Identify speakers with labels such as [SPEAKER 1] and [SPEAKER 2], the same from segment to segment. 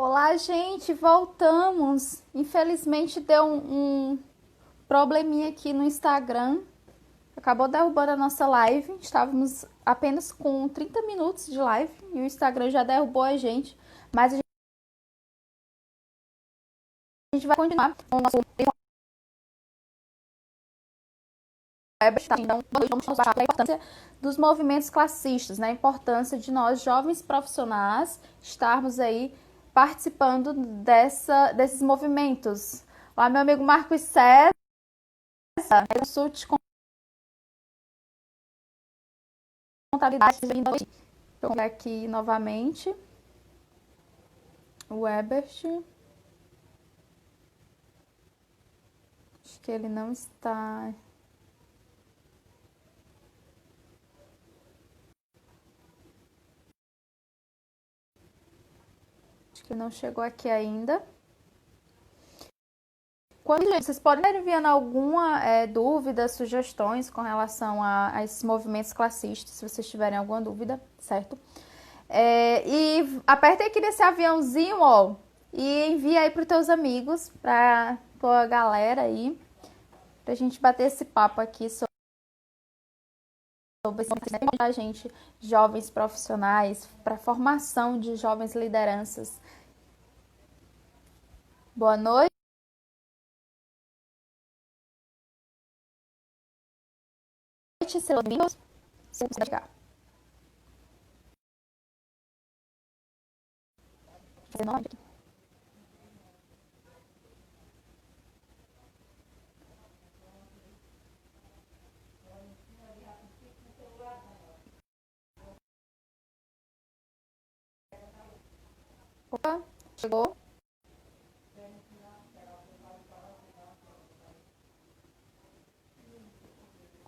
[SPEAKER 1] Olá, gente, voltamos. Infelizmente deu um probleminha aqui no Instagram. Acabou derrubando a nossa live. Estávamos apenas com 30 minutos de live e o Instagram já derrubou a gente. Mas a gente vai continuar com o nosso web. Então, vamos falar da importância dos movimentos classistas, né? A importância de nós, jovens profissionais, estarmos aí participando desses movimentos. Olá, meu amigo Marcos César. Consulte contabilidade. Vou ver aqui novamente. O Ebert. Acho que ele não está. Acho que ele não chegou aqui ainda. Vocês podem estar enviando alguma dúvida, sugestões com relação a esses movimentos classistas, se vocês tiverem alguma dúvida, certo? E aperta aqui nesse aviãozinho, ó, e envia aí para os teus amigos, para tua galera aí, pra gente bater esse papo aqui sobre a gente, jovens profissionais, para formação de jovens lideranças. Boa noite. Seus amigos. Opa, chegou.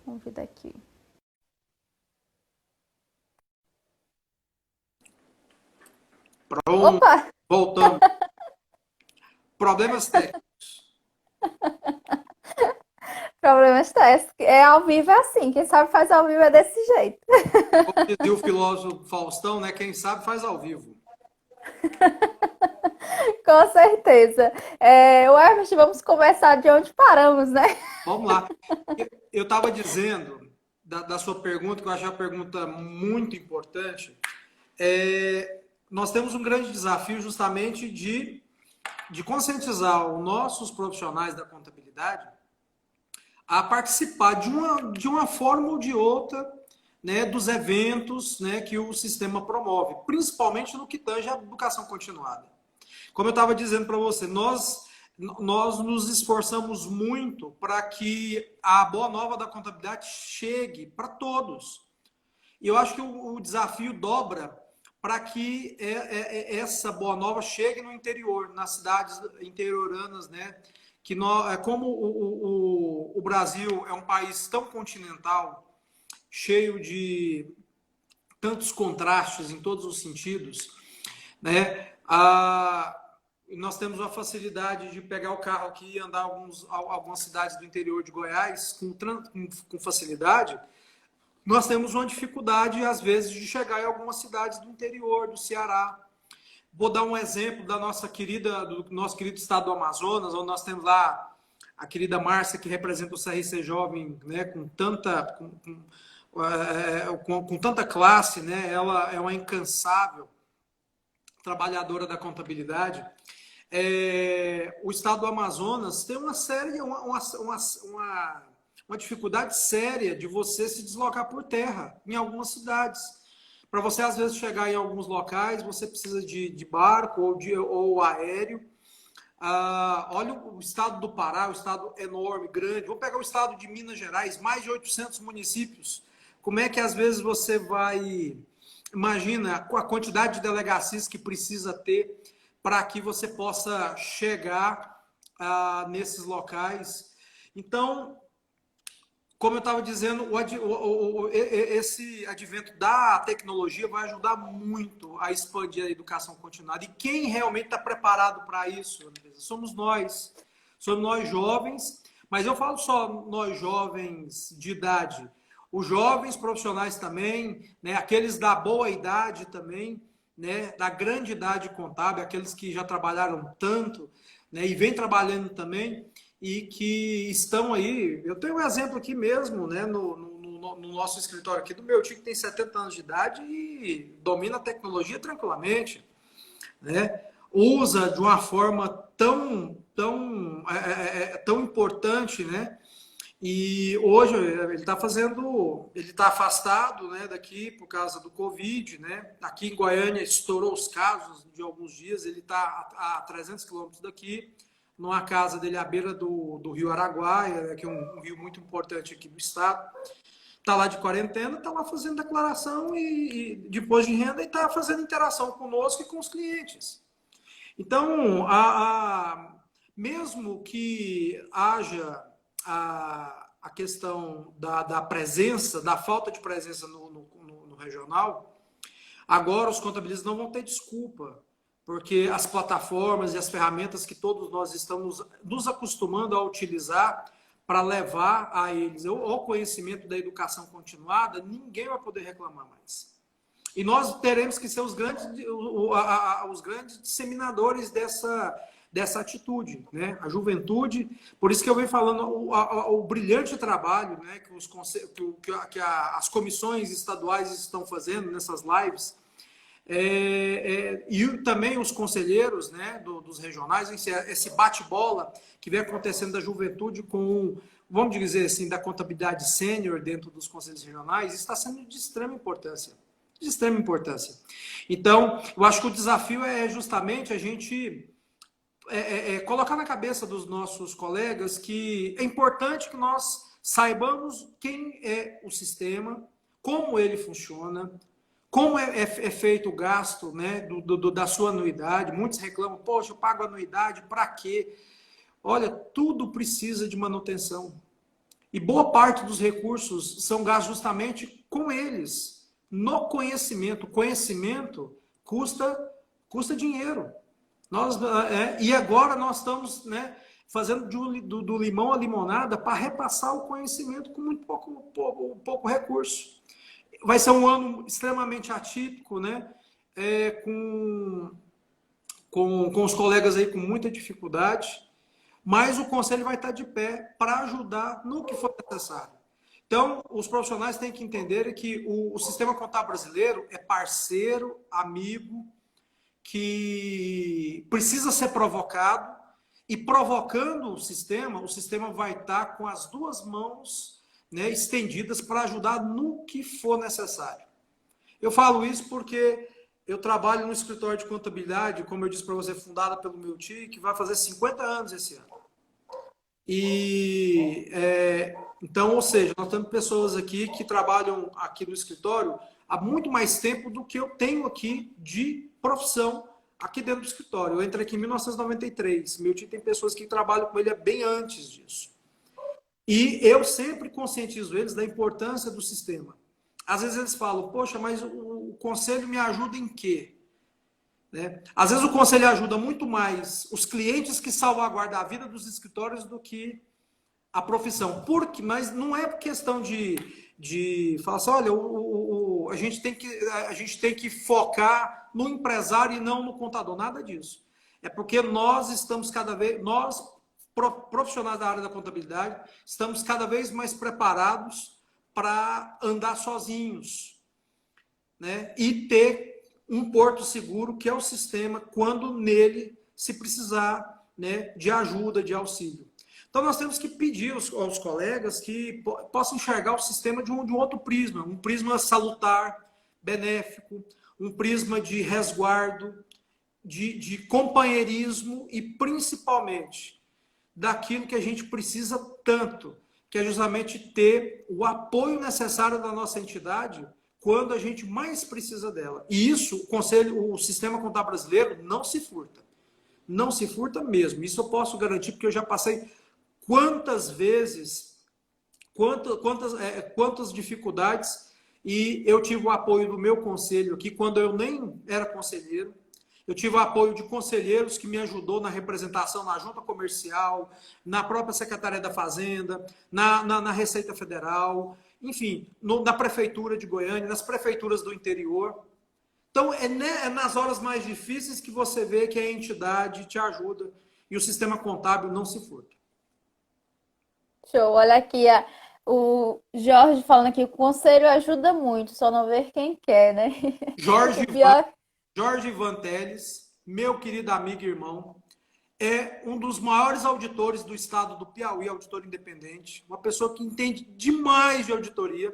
[SPEAKER 1] Convida aqui.
[SPEAKER 2] Pronto,
[SPEAKER 1] Opa!
[SPEAKER 2] voltamos. Problemas técnicos.
[SPEAKER 1] Problemas técnicos. É ao vivo é assim. Quem sabe faz ao vivo é desse jeito.
[SPEAKER 2] Como dizia o filósofo Faustão, né? Quem sabe faz ao vivo.
[SPEAKER 1] Com certeza. Herbert, vamos conversar de onde paramos, né?
[SPEAKER 2] Vamos lá. Eu estava dizendo da sua pergunta, que eu acho uma pergunta muito importante. Nós temos um grande desafio justamente de conscientizar os nossos profissionais da contabilidade a participar de uma forma ou de outra, né, dos eventos, né, que o sistema promove, principalmente no que tange à educação continuada. Como eu estava dizendo para você, nós nos esforçamos muito para que a boa nova da contabilidade chegue para todos. E eu acho que o desafio dobra para que essa boa nova chegue no interior, nas cidades interioranas, né? Que como o Brasil é um país tão continental, cheio de tantos contrastes em todos os sentidos, né? Nós temos a facilidade de pegar o carro aqui e andar algumas cidades do interior de Goiás com facilidade. Nós temos uma dificuldade, às vezes, de chegar em algumas cidades do interior do Ceará. Vou dar um exemplo do nosso querido estado do Amazonas, onde nós temos lá a querida Márcia, que representa o CRC Jovem, né, com tanta classe, né? Ela é uma incansável trabalhadora da contabilidade. O estado do Amazonas tem uma dificuldade séria de você se deslocar por terra em algumas cidades. Para você, às vezes, chegar em alguns locais, você precisa de barco ou aéreo. Olha o estado do Pará, um estado enorme, grande. Vou pegar o estado de Minas Gerais, mais de 800 municípios. Como é que, às vezes, você vai... Imagina a quantidade de delegacias que precisa ter para que você possa chegar nesses locais. Então, como eu estava dizendo, esse advento da tecnologia vai ajudar muito a expandir a educação continuada. E quem realmente está preparado para isso, Andresa, somos nós. Somos nós jovens, mas eu falo só nós jovens de idade. Os jovens profissionais também, né, aqueles da boa idade também, né, da grande idade contábil, aqueles que já trabalharam tanto, né, e vem trabalhando também, e que estão aí. Eu tenho um exemplo aqui mesmo, né, no nosso escritório aqui do meu tio, que tem 70 anos de idade e domina a tecnologia tranquilamente, né? Usa de uma forma tão importante, né? E hoje ele está ele está afastado, né, daqui por causa do Covid, né? Aqui em Goiânia estourou os casos de alguns dias, ele está a 300 quilômetros daqui, numa casa dele à beira do Rio Araguaia, né, que é um rio muito importante aqui do estado. Está lá de quarentena, está lá fazendo declaração de imposto de renda e está fazendo interação conosco e com os clientes. Então, mesmo que haja a questão da presença, da falta de presença no regional, agora os contabilistas não vão ter desculpa, porque as plataformas e as ferramentas que todos nós estamos nos acostumando a utilizar para levar a eles o conhecimento da educação continuada, ninguém vai poder reclamar mais. E nós teremos que ser os grandes disseminadores dessa atitude, né? A juventude, por isso que eu venho falando o brilhante trabalho, né, que as comissões estaduais estão fazendo nessas lives, e também os conselheiros, né, dos regionais, esse bate-bola que vem acontecendo da juventude com, vamos dizer assim, da contabilidade sênior dentro dos conselhos regionais, está sendo de extrema importância. De extrema importância. Então, eu acho que o desafio é justamente a gente colocar na cabeça dos nossos colegas que é importante que nós saibamos quem é o sistema, como ele funciona, como é feito o gasto, né, da sua anuidade. Muitos reclamam, poxa, eu pago anuidade, para quê? Olha, tudo precisa de manutenção. E boa parte dos recursos são gastos justamente com eles. No conhecimento. Conhecimento custa dinheiro. E agora nós estamos, né, fazendo do limão a limonada para repassar o conhecimento com muito pouco recurso. Vai ser um ano extremamente atípico, né? Com os colegas aí com muita dificuldade, mas o conselho vai estar de pé para ajudar no que for necessário. Então, os profissionais têm que entender que o sistema contábil brasileiro é parceiro, amigo, que precisa ser provocado, e provocando o sistema vai estar com as duas mãos, né, estendidas para ajudar no que for necessário. Eu falo isso porque eu trabalho no escritório de contabilidade, como eu disse para você, fundada pelo meu tio, que vai fazer 50 anos esse ano. Então, ou seja, nós temos pessoas aqui que trabalham aqui no escritório há muito mais tempo do que eu tenho aqui de profissão aqui dentro do escritório. Eu entrei aqui em 1993. Meu tio tem pessoas que trabalham com ele bem antes disso. E eu sempre conscientizo eles da importância do sistema. Às vezes eles falam, poxa, mas o conselho me ajuda em quê? Né? Às vezes o conselho ajuda muito mais os clientes que salvaguardam a vida dos escritórios do que a profissão. Mas não é questão de falar assim, olha, a gente tem que focar no empresário e não no contador. Nada disso. É porque nós profissionais da área da contabilidade, estamos cada vez mais preparados para andar sozinhos, né? E ter um porto seguro, que é o sistema, quando nele se precisar, né, de ajuda, de auxílio. Então, nós temos que pedir aos colegas que possam enxergar o sistema de um outro prisma, um prisma salutar, benéfico, um prisma de resguardo, de companheirismo e, principalmente, daquilo que a gente precisa tanto, que é justamente ter o apoio necessário da nossa entidade quando a gente mais precisa dela. E isso, o sistema contábil brasileiro não se furta. Não se furta mesmo. Isso eu posso garantir, porque eu já passei quantas dificuldades, e eu tive o apoio do meu conselho aqui, quando eu nem era conselheiro. Eu tive o apoio de conselheiros que me ajudou na representação na junta comercial, na própria Secretaria da Fazenda, na Receita Federal, enfim, na Prefeitura de Goiânia, nas prefeituras do interior. Então, é nas horas mais difíceis que você vê que a entidade te ajuda e o sistema contábil não se furta.
[SPEAKER 1] Show, olha aqui o Jorge falando aqui, o conselho ajuda muito, só não ver quem quer, né?
[SPEAKER 2] Jorge
[SPEAKER 1] O
[SPEAKER 2] Ivan,
[SPEAKER 1] pior,
[SPEAKER 2] Jorge Ivan Teles, meu querido amigo e irmão, é um dos maiores auditores do estado do Piauí, auditor independente, uma pessoa que entende demais de auditoria,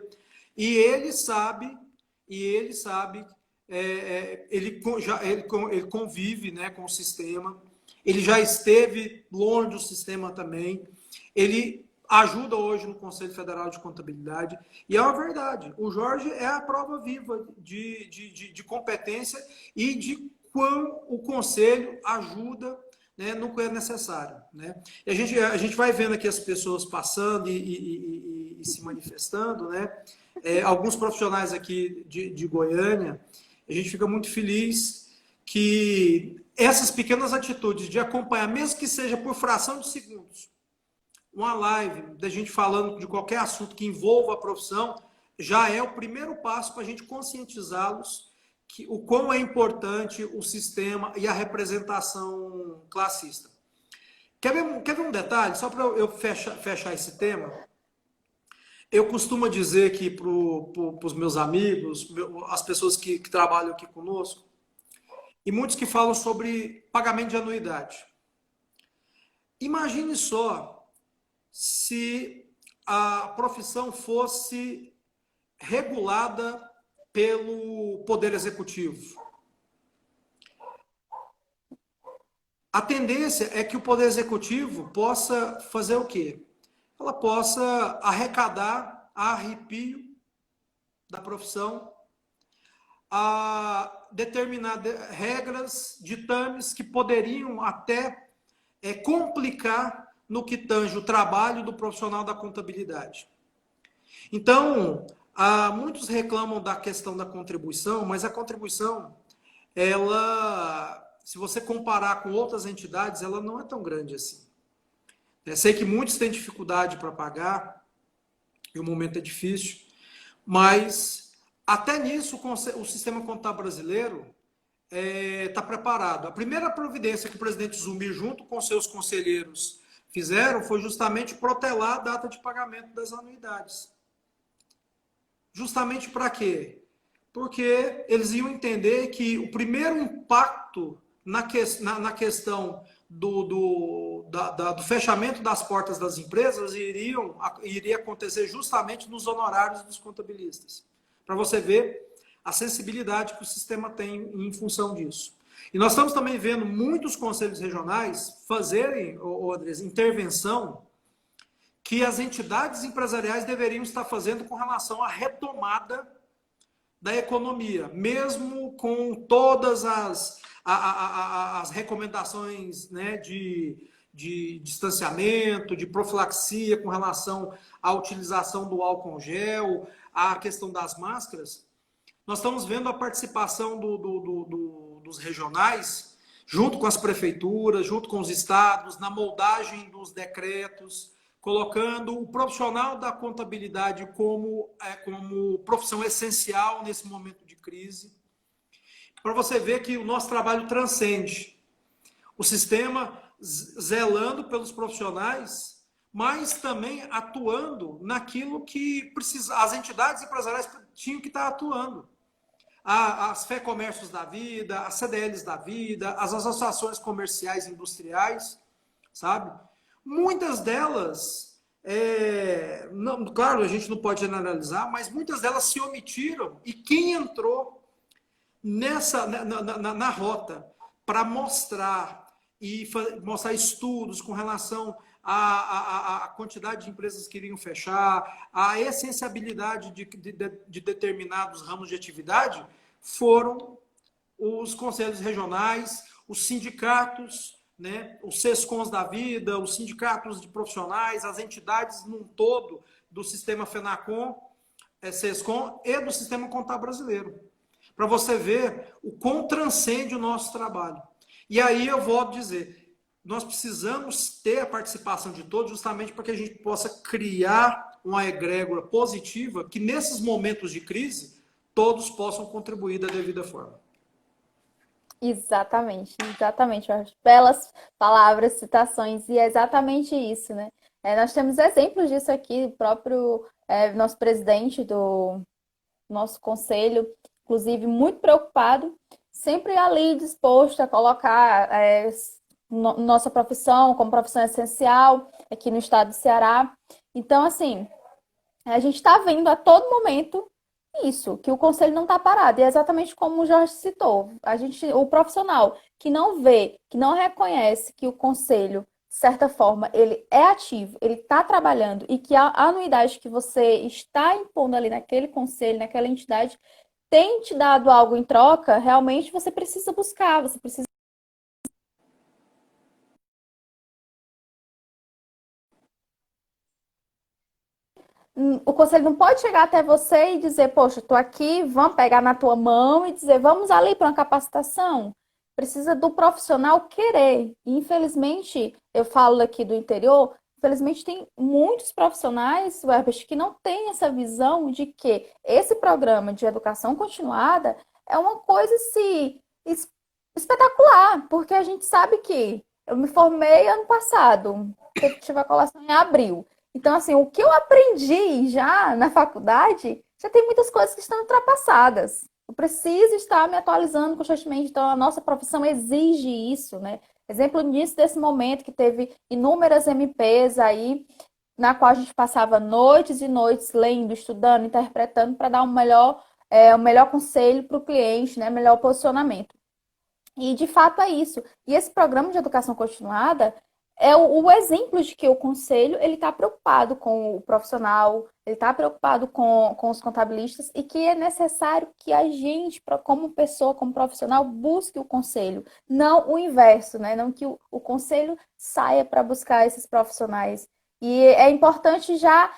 [SPEAKER 2] e ele sabe, ele convive, né, com o sistema, ele já esteve longe do sistema também, ele ajuda hoje no Conselho Federal de Contabilidade, e é uma verdade, o Jorge é a prova viva de competência e de quão o Conselho ajuda, né, no que é necessário. Né? E a gente vai vendo aqui as pessoas passando e se manifestando, né? Alguns profissionais aqui de Goiânia, a gente fica muito feliz que essas pequenas atitudes de acompanhar, mesmo que seja por fração de segundos, uma live da gente falando de qualquer assunto que envolva a profissão, já é o primeiro passo para a gente conscientizá-los que o quão é importante o sistema e a representação classista. Quer ver um detalhe? Só para eu fechar esse tema. Eu costumo dizer que para os meus amigos, as pessoas que trabalham aqui conosco, e muitos que falam sobre pagamento de anuidade. Imagine só se a profissão fosse regulada pelo Poder Executivo. A tendência é que o Poder Executivo possa fazer o quê? Ela possa arrecadar a arrepio da profissão, a determinar regras, ditames que poderiam até complicar no que tange o trabalho do profissional da contabilidade. Então, muitos reclamam da questão da contribuição, mas a contribuição, ela, se você comparar com outras entidades, ela não é tão grande assim. Sei que muitos têm dificuldade para pagar, e o momento é difícil, mas até nisso o sistema contábil brasileiro está preparado. A primeira providência que o presidente Zumbi, junto com seus conselheiros, fizeram foi justamente protelar a data de pagamento das anuidades. Justamente para quê? Porque eles iam entender que o primeiro impacto na questão do fechamento das portas das empresas iria acontecer justamente nos honorários dos contabilistas. Para você ver a sensibilidade que o sistema tem em função disso. E nós estamos também vendo muitos conselhos regionais fazerem, Andres, intervenção que as entidades empresariais deveriam estar fazendo com relação à retomada da economia, mesmo com todas as recomendações, né, de distanciamento, de profilaxia com relação à utilização do álcool gel, à questão das máscaras. Nós estamos vendo a participação dos regionais, junto com as prefeituras, junto com os estados, na moldagem dos decretos, colocando o profissional da contabilidade como profissão essencial nesse momento de crise, para você ver que o nosso trabalho transcende. O sistema zelando pelos profissionais, mas também atuando naquilo que as entidades empresariais tinham que estar atuando. As FEComércios da vida, as CDLs da vida, as associações comerciais e industriais, sabe? Muitas delas, claro, a gente não pode generalizar, mas muitas delas se omitiram. E quem entrou na rota para mostrar estudos com relação à quantidade de empresas que iriam fechar, a essenciabilidade de determinados ramos de atividade, foram os conselhos regionais, os sindicatos, né, os SESCONs da vida, os sindicatos de profissionais, as entidades num todo do sistema FENACON, SESCON e do sistema contábil brasileiro. Para você ver o quão transcende o nosso trabalho. E aí eu volto a dizer, nós precisamos ter a participação de todos justamente para que a gente possa criar uma egrégora positiva que nesses momentos de crise todos possam contribuir da devida forma.
[SPEAKER 1] Exatamente, exatamente. Eu acho belas palavras, citações, e é exatamente isso, né? Nós temos exemplos disso aqui, o próprio nosso presidente do nosso conselho, inclusive muito preocupado, sempre ali disposto a colocar nossa profissão como profissão essencial aqui no estado do Ceará. Então, assim, a gente está vendo a todo momento isso, que o conselho não está parado. E é exatamente como o Jorge citou. O profissional que não vê, que não reconhece que o conselho, de certa forma, ele é ativo, ele está trabalhando e que a anuidade que você está impondo ali naquele conselho, naquela entidade, tem te dado algo em troca, realmente você precisa buscar, você precisa. O conselho não pode chegar até você e dizer, poxa, estou aqui, vamos pegar na tua mão e dizer, vamos ali para uma capacitação. Precisa do profissional querer. E, infelizmente, eu falo aqui do interior, infelizmente tem muitos profissionais, Herbert, que não têm essa visão de que esse programa de educação continuada é uma coisa assim, espetacular, porque a gente sabe que eu me formei ano passado, tive a colação em abril. Então, assim, o que eu aprendi já na faculdade, já tem muitas coisas que estão ultrapassadas. Eu preciso estar me atualizando constantemente. Então, a nossa profissão exige isso, né? Exemplo nisso desse momento que teve inúmeras MPs aí, na qual a gente passava noites e noites lendo, estudando, interpretando para dar um melhor conselho para o cliente, né? Melhor posicionamento. E de fato é isso. E esse programa de educação continuada é o exemplo de que o conselho ele está preocupado com o profissional, ele está preocupado com os contabilistas e que é necessário que a gente, como pessoa, como profissional, busque o conselho, não o inverso, né? Não que o conselho saia para buscar esses profissionais. E é importante já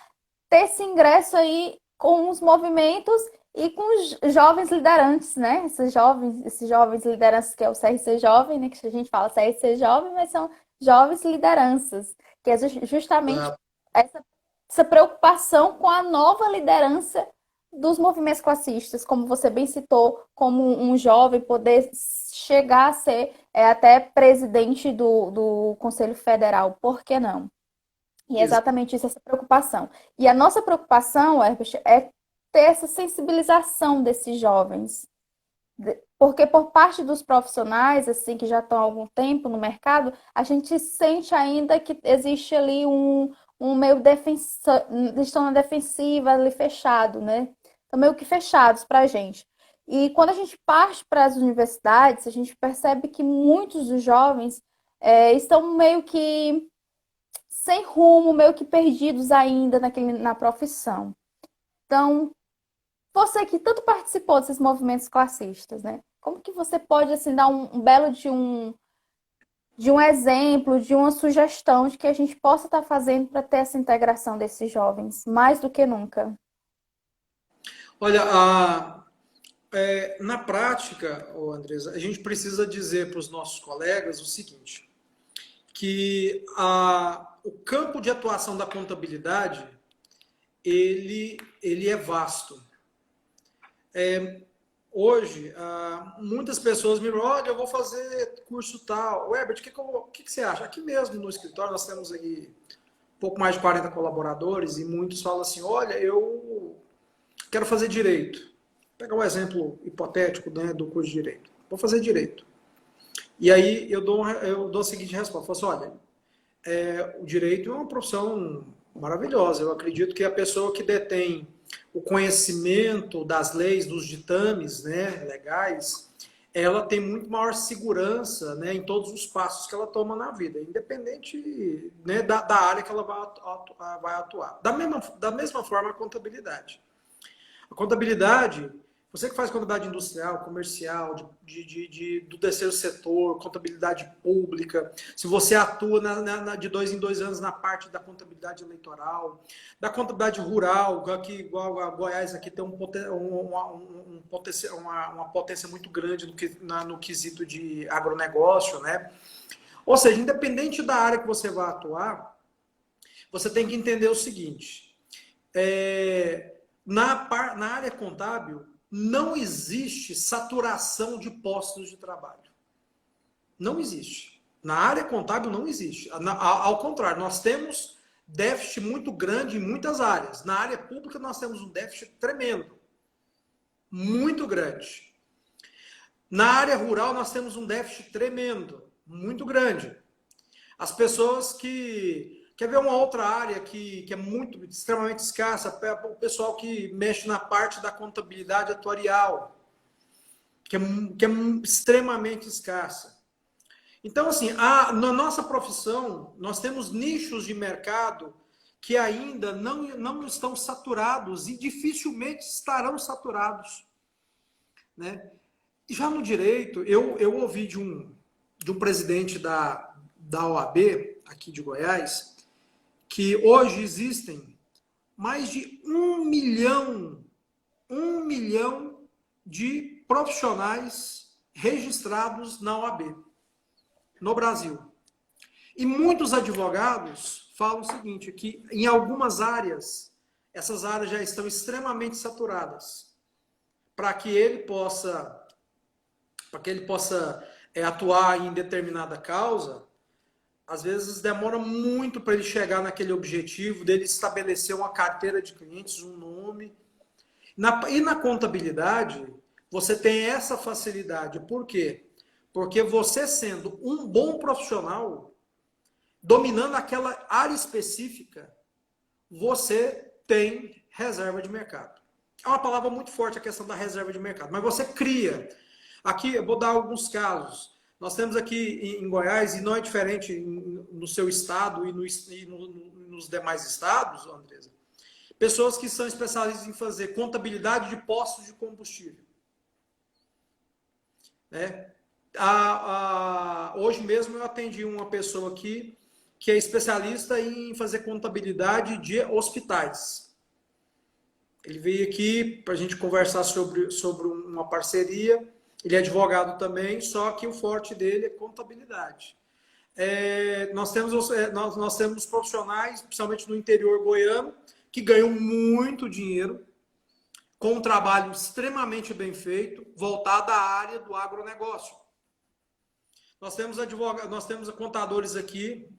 [SPEAKER 1] ter esse ingresso aí com os movimentos e com os jovens liderantes, né? Esses jovens lideranças que é o CRC Jovem, né? Que a gente fala CRC Jovem, mas são jovens lideranças, que é justamente
[SPEAKER 2] Ah,
[SPEAKER 1] essa preocupação com a nova liderança dos movimentos classistas, como você bem citou, como um jovem poder chegar a ser até presidente do Conselho Federal, por que não? E é exatamente isso, essa preocupação. E a nossa preocupação, Herbert, é ter essa sensibilização desses jovens. Porque por parte dos profissionais, assim, que já estão há algum tempo no mercado, a gente sente ainda que existe ali um meio defensa, estão na defensiva, ali fechado, né? Estão meio que fechados para a gente. E quando a gente parte para as universidades, a gente percebe que muitos dos jovens estão meio que sem rumo, meio que perdidos ainda na profissão. Então, você que tanto participou desses movimentos classistas, né? Como que você pode assim dar um belo de um exemplo, de uma sugestão de que a gente possa estar fazendo para ter essa integração desses jovens, mais do que nunca?
[SPEAKER 2] olha, na prática, ô Andresa, a gente precisa dizer para os nossos colegas o seguinte, que o campo de atuação da contabilidade, ele é vasto. Hoje, muitas pessoas me falam, olha, eu vou fazer curso tal. Herbert, o que você acha? Aqui mesmo no escritório nós temos aí um pouco mais de 40 colaboradores e muitos falam assim, olha, eu quero fazer direito. Vou pegar um exemplo hipotético, né, do curso de direito. Vou fazer direito. E aí eu dou a seguinte resposta, eu falo assim, olha, o direito é uma profissão maravilhosa. Eu acredito que a pessoa que detém o conhecimento das leis, dos ditames, né, legais, ela tem muito maior segurança, né, em todos os passos que ela toma na vida, independente, né, da área que ela vai atuar. Da mesma forma, a contabilidade. A contabilidade, você que faz contabilidade industrial, comercial, do terceiro setor, contabilidade pública, se você atua de 2 em 2 anos na parte da contabilidade eleitoral, da contabilidade rural, aqui, igual a Goiás, aqui tem uma potência muito grande no quesito de agronegócio, né? Ou seja, independente da área que você vai atuar, você tem que entender o seguinte, na área contábil, não existe saturação de postos de trabalho. Não existe. Na área contábil não existe. Ao contrário, nós temos déficit muito grande em muitas áreas. Na área pública nós temos um déficit tremendo, muito grande. Na área rural nós temos um déficit tremendo, muito grande. As pessoas que... Quer ver uma outra área que é muito, extremamente escassa? O pessoal que mexe na parte da contabilidade atuarial, que é extremamente escassa. Então, assim, na nossa profissão, nós temos nichos de mercado que ainda não estão saturados e dificilmente estarão saturados, né? Já no direito, eu ouvi de um presidente da OAB, aqui de Goiás, que hoje existem mais de 1 milhão de profissionais registrados na OAB, no Brasil. E muitos advogados falam o seguinte, que em algumas áreas, essas áreas já estão extremamente saturadas, para que ele possa atuar em determinada causa. Às vezes demora muito para ele chegar naquele objetivo, dele estabelecer uma carteira de clientes, um nome. E na contabilidade, você tem essa facilidade. Por quê? Porque você sendo um bom profissional, dominando aquela área específica, você tem reserva de mercado. É uma palavra muito forte a questão da reserva de mercado, mas você cria. Aqui, eu vou dar alguns casos. Nós temos aqui em Goiás, e não é diferente no seu estado e nos demais estados, Andresa, pessoas que são especialistas em fazer contabilidade de postos de combustível. Né? Hoje mesmo eu atendi uma pessoa aqui que é especialista em fazer contabilidade de hospitais. Ele veio aqui para a gente conversar sobre uma parceria. Ele é advogado também, só que o forte dele é contabilidade. Nós temos profissionais, principalmente no interior goiano, que ganham muito dinheiro com um trabalho extremamente bem feito, voltado à área do agronegócio. Nós temos contadores aqui,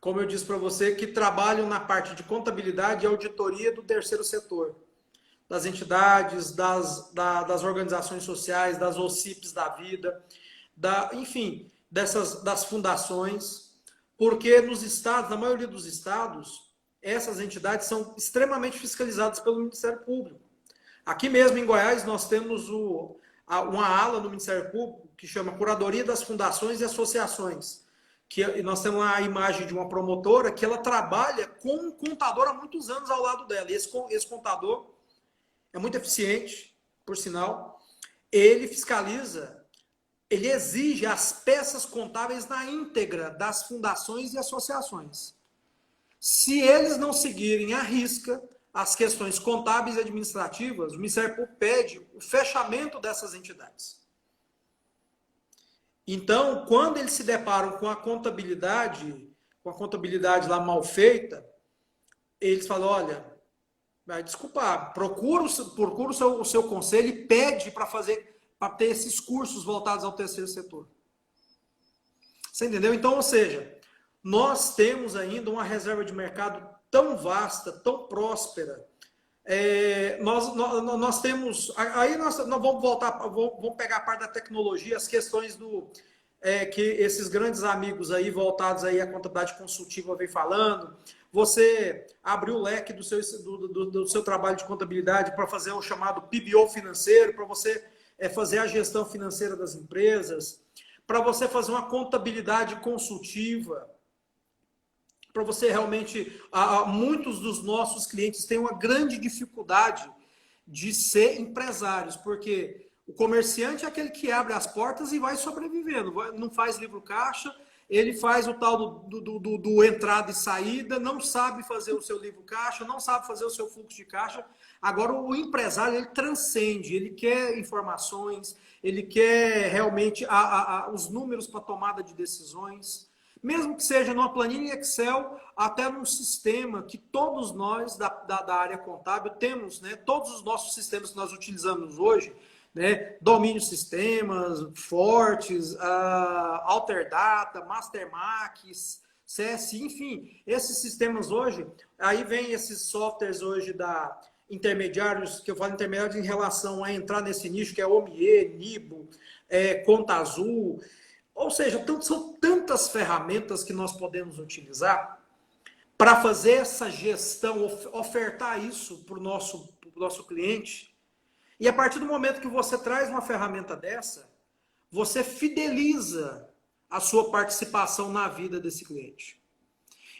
[SPEAKER 2] como eu disse para você, que trabalham na parte de contabilidade e auditoria do terceiro setor. Das entidades, das organizações sociais, das OCIPs da vida, enfim, das fundações, porque nos estados, na maioria dos estados, essas entidades são extremamente fiscalizadas pelo Ministério Público. Aqui mesmo em Goiás nós temos uma ala no Ministério Público que chama Curadoria das Fundações e Associações, que nós temos a imagem de uma promotora que ela trabalha com um contador há muitos anos ao lado dela. E esse contador é muito eficiente, por sinal. Ele fiscaliza, ele exige as peças contábeis na íntegra das fundações e associações. Se eles não seguirem à risca as questões contábeis e administrativas, o Ministério Público pede o fechamento dessas entidades. Então, quando eles se deparam com a contabilidade lá mal feita, eles falam, olha, vai desculpar, procura o seu conselho e pede para ter esses cursos voltados ao terceiro setor. Você entendeu? Então, ou seja, nós temos ainda uma reserva de mercado tão vasta, tão próspera. Nós temos... Aí nós vamos vamos pegar a parte da tecnologia, as questões que esses grandes amigos aí, voltados aí à contabilidade consultiva, vem falando. Você abrir o leque do seu trabalho de contabilidade para fazer o chamado PBO financeiro, para você fazer a gestão financeira das empresas, para você fazer uma contabilidade consultiva, para você realmente... Muitos dos nossos clientes têm uma grande dificuldade de ser empresários, porque o comerciante é aquele que abre as portas e vai sobrevivendo, não faz livro caixa, ele faz o tal do entrada e saída, não sabe fazer o seu livro caixa, não sabe fazer o seu fluxo de caixa. Agora, o empresário, ele transcende, ele quer informações, ele quer realmente os números para tomada de decisões, mesmo que seja numa planilha Excel, até num sistema que todos nós da área contábil temos, né? Todos os nossos sistemas que nós utilizamos hoje né? Domínio de sistemas, Fortes, Alterdata, MasterMax, CS, enfim, esses sistemas hoje, aí vem esses softwares hoje da intermediários, que eu falo intermediários em relação a entrar nesse nicho, que é OMIE, Nibo, Conta Azul, ou seja, são tantas ferramentas que nós podemos utilizar para fazer essa gestão, ofertar isso para o nosso cliente. E a partir do momento que você traz uma ferramenta dessa, você fideliza a sua participação na vida desse cliente.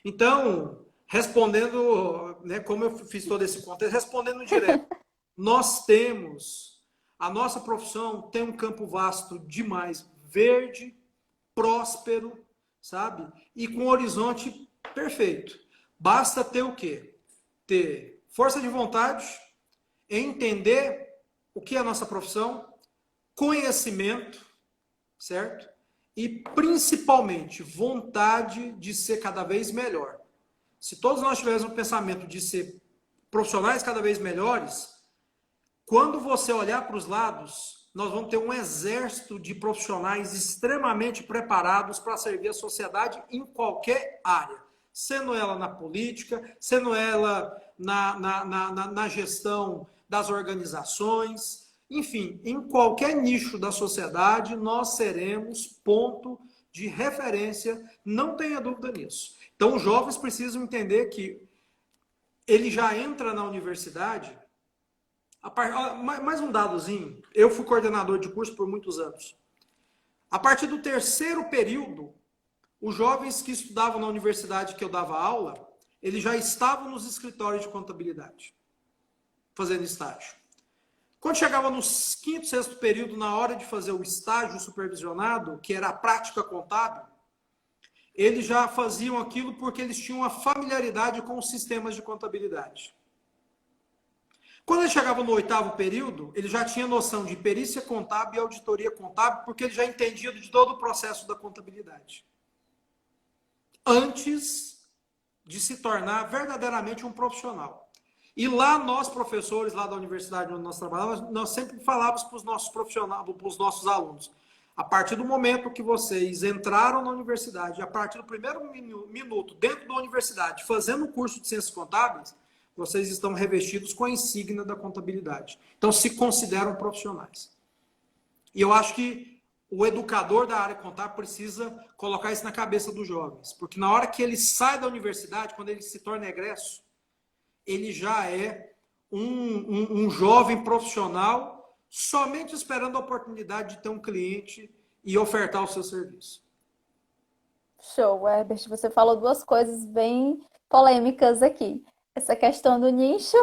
[SPEAKER 2] Então, respondendo, né, como eu fiz todo esse contexto, respondendo direto, a nossa profissão tem um campo vasto demais, verde, próspero, sabe? E com um horizonte perfeito. Basta ter o quê? Ter força de vontade, entender o que é a nossa profissão, conhecimento, certo? E principalmente vontade de ser cada vez melhor. Se todos nós tivéssemos um pensamento de ser profissionais cada vez melhores, quando você olhar para os lados, nós vamos ter um exército de profissionais extremamente preparados para servir a sociedade em qualquer área, sendo ela na política, sendo ela na gestão das organizações, enfim, em qualquer nicho da sociedade, nós seremos ponto de referência, não tenha dúvida nisso. Então, os jovens precisam entender que ele já entra na universidade. Mais um dadozinho, eu fui coordenador de curso por muitos anos. A partir do terceiro período, os jovens que estudavam na universidade que eu dava aula, eles já estavam nos escritórios de contabilidade, fazendo estágio. Quando chegava no quinto, sexto período, na hora de fazer o estágio supervisionado, que era a prática contábil, eles já faziam aquilo porque eles tinham uma familiaridade com os sistemas de contabilidade. Quando ele chegava no oitavo período, ele já tinha noção de perícia contábil e auditoria contábil, porque ele já entendia de todo o processo da contabilidade. Antes de se tornar verdadeiramente um profissional. E lá nós, professores, lá da universidade onde nós trabalhamos, nós sempre falávamos para os nossos profissionais, para os nossos alunos, a partir do momento que vocês entraram na universidade, a partir do primeiro minuto dentro da universidade, fazendo o curso de ciências contábeis, vocês estão revestidos com a insígnia da contabilidade. Então, se consideram profissionais. E eu acho que o educador da área contábil precisa colocar isso na cabeça dos jovens. Porque na hora que ele sai da universidade, quando ele se torna egresso, ele já é um jovem profissional somente esperando a oportunidade de ter um cliente e ofertar o seu serviço.
[SPEAKER 1] Show, Herbert. Você falou duas coisas bem polêmicas aqui. Essa questão do nicho.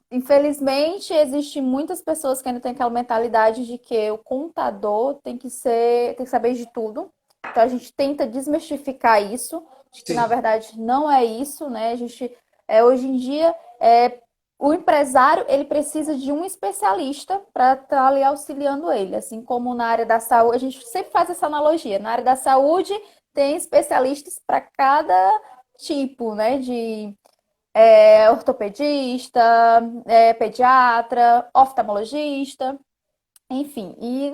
[SPEAKER 1] Infelizmente, existem muitas pessoas que ainda têm aquela mentalidade de que o contador tem que saber de tudo. Então, a gente tenta desmistificar isso, de que, na verdade, não é isso, né? A gente, hoje em dia, o empresário, ele precisa de um especialista para estar ali auxiliando ele. Assim como na área da saúde, a gente sempre faz essa analogia. Na área da saúde, tem especialistas para cada tipo, né, de ortopedista, pediatra, oftalmologista, enfim. E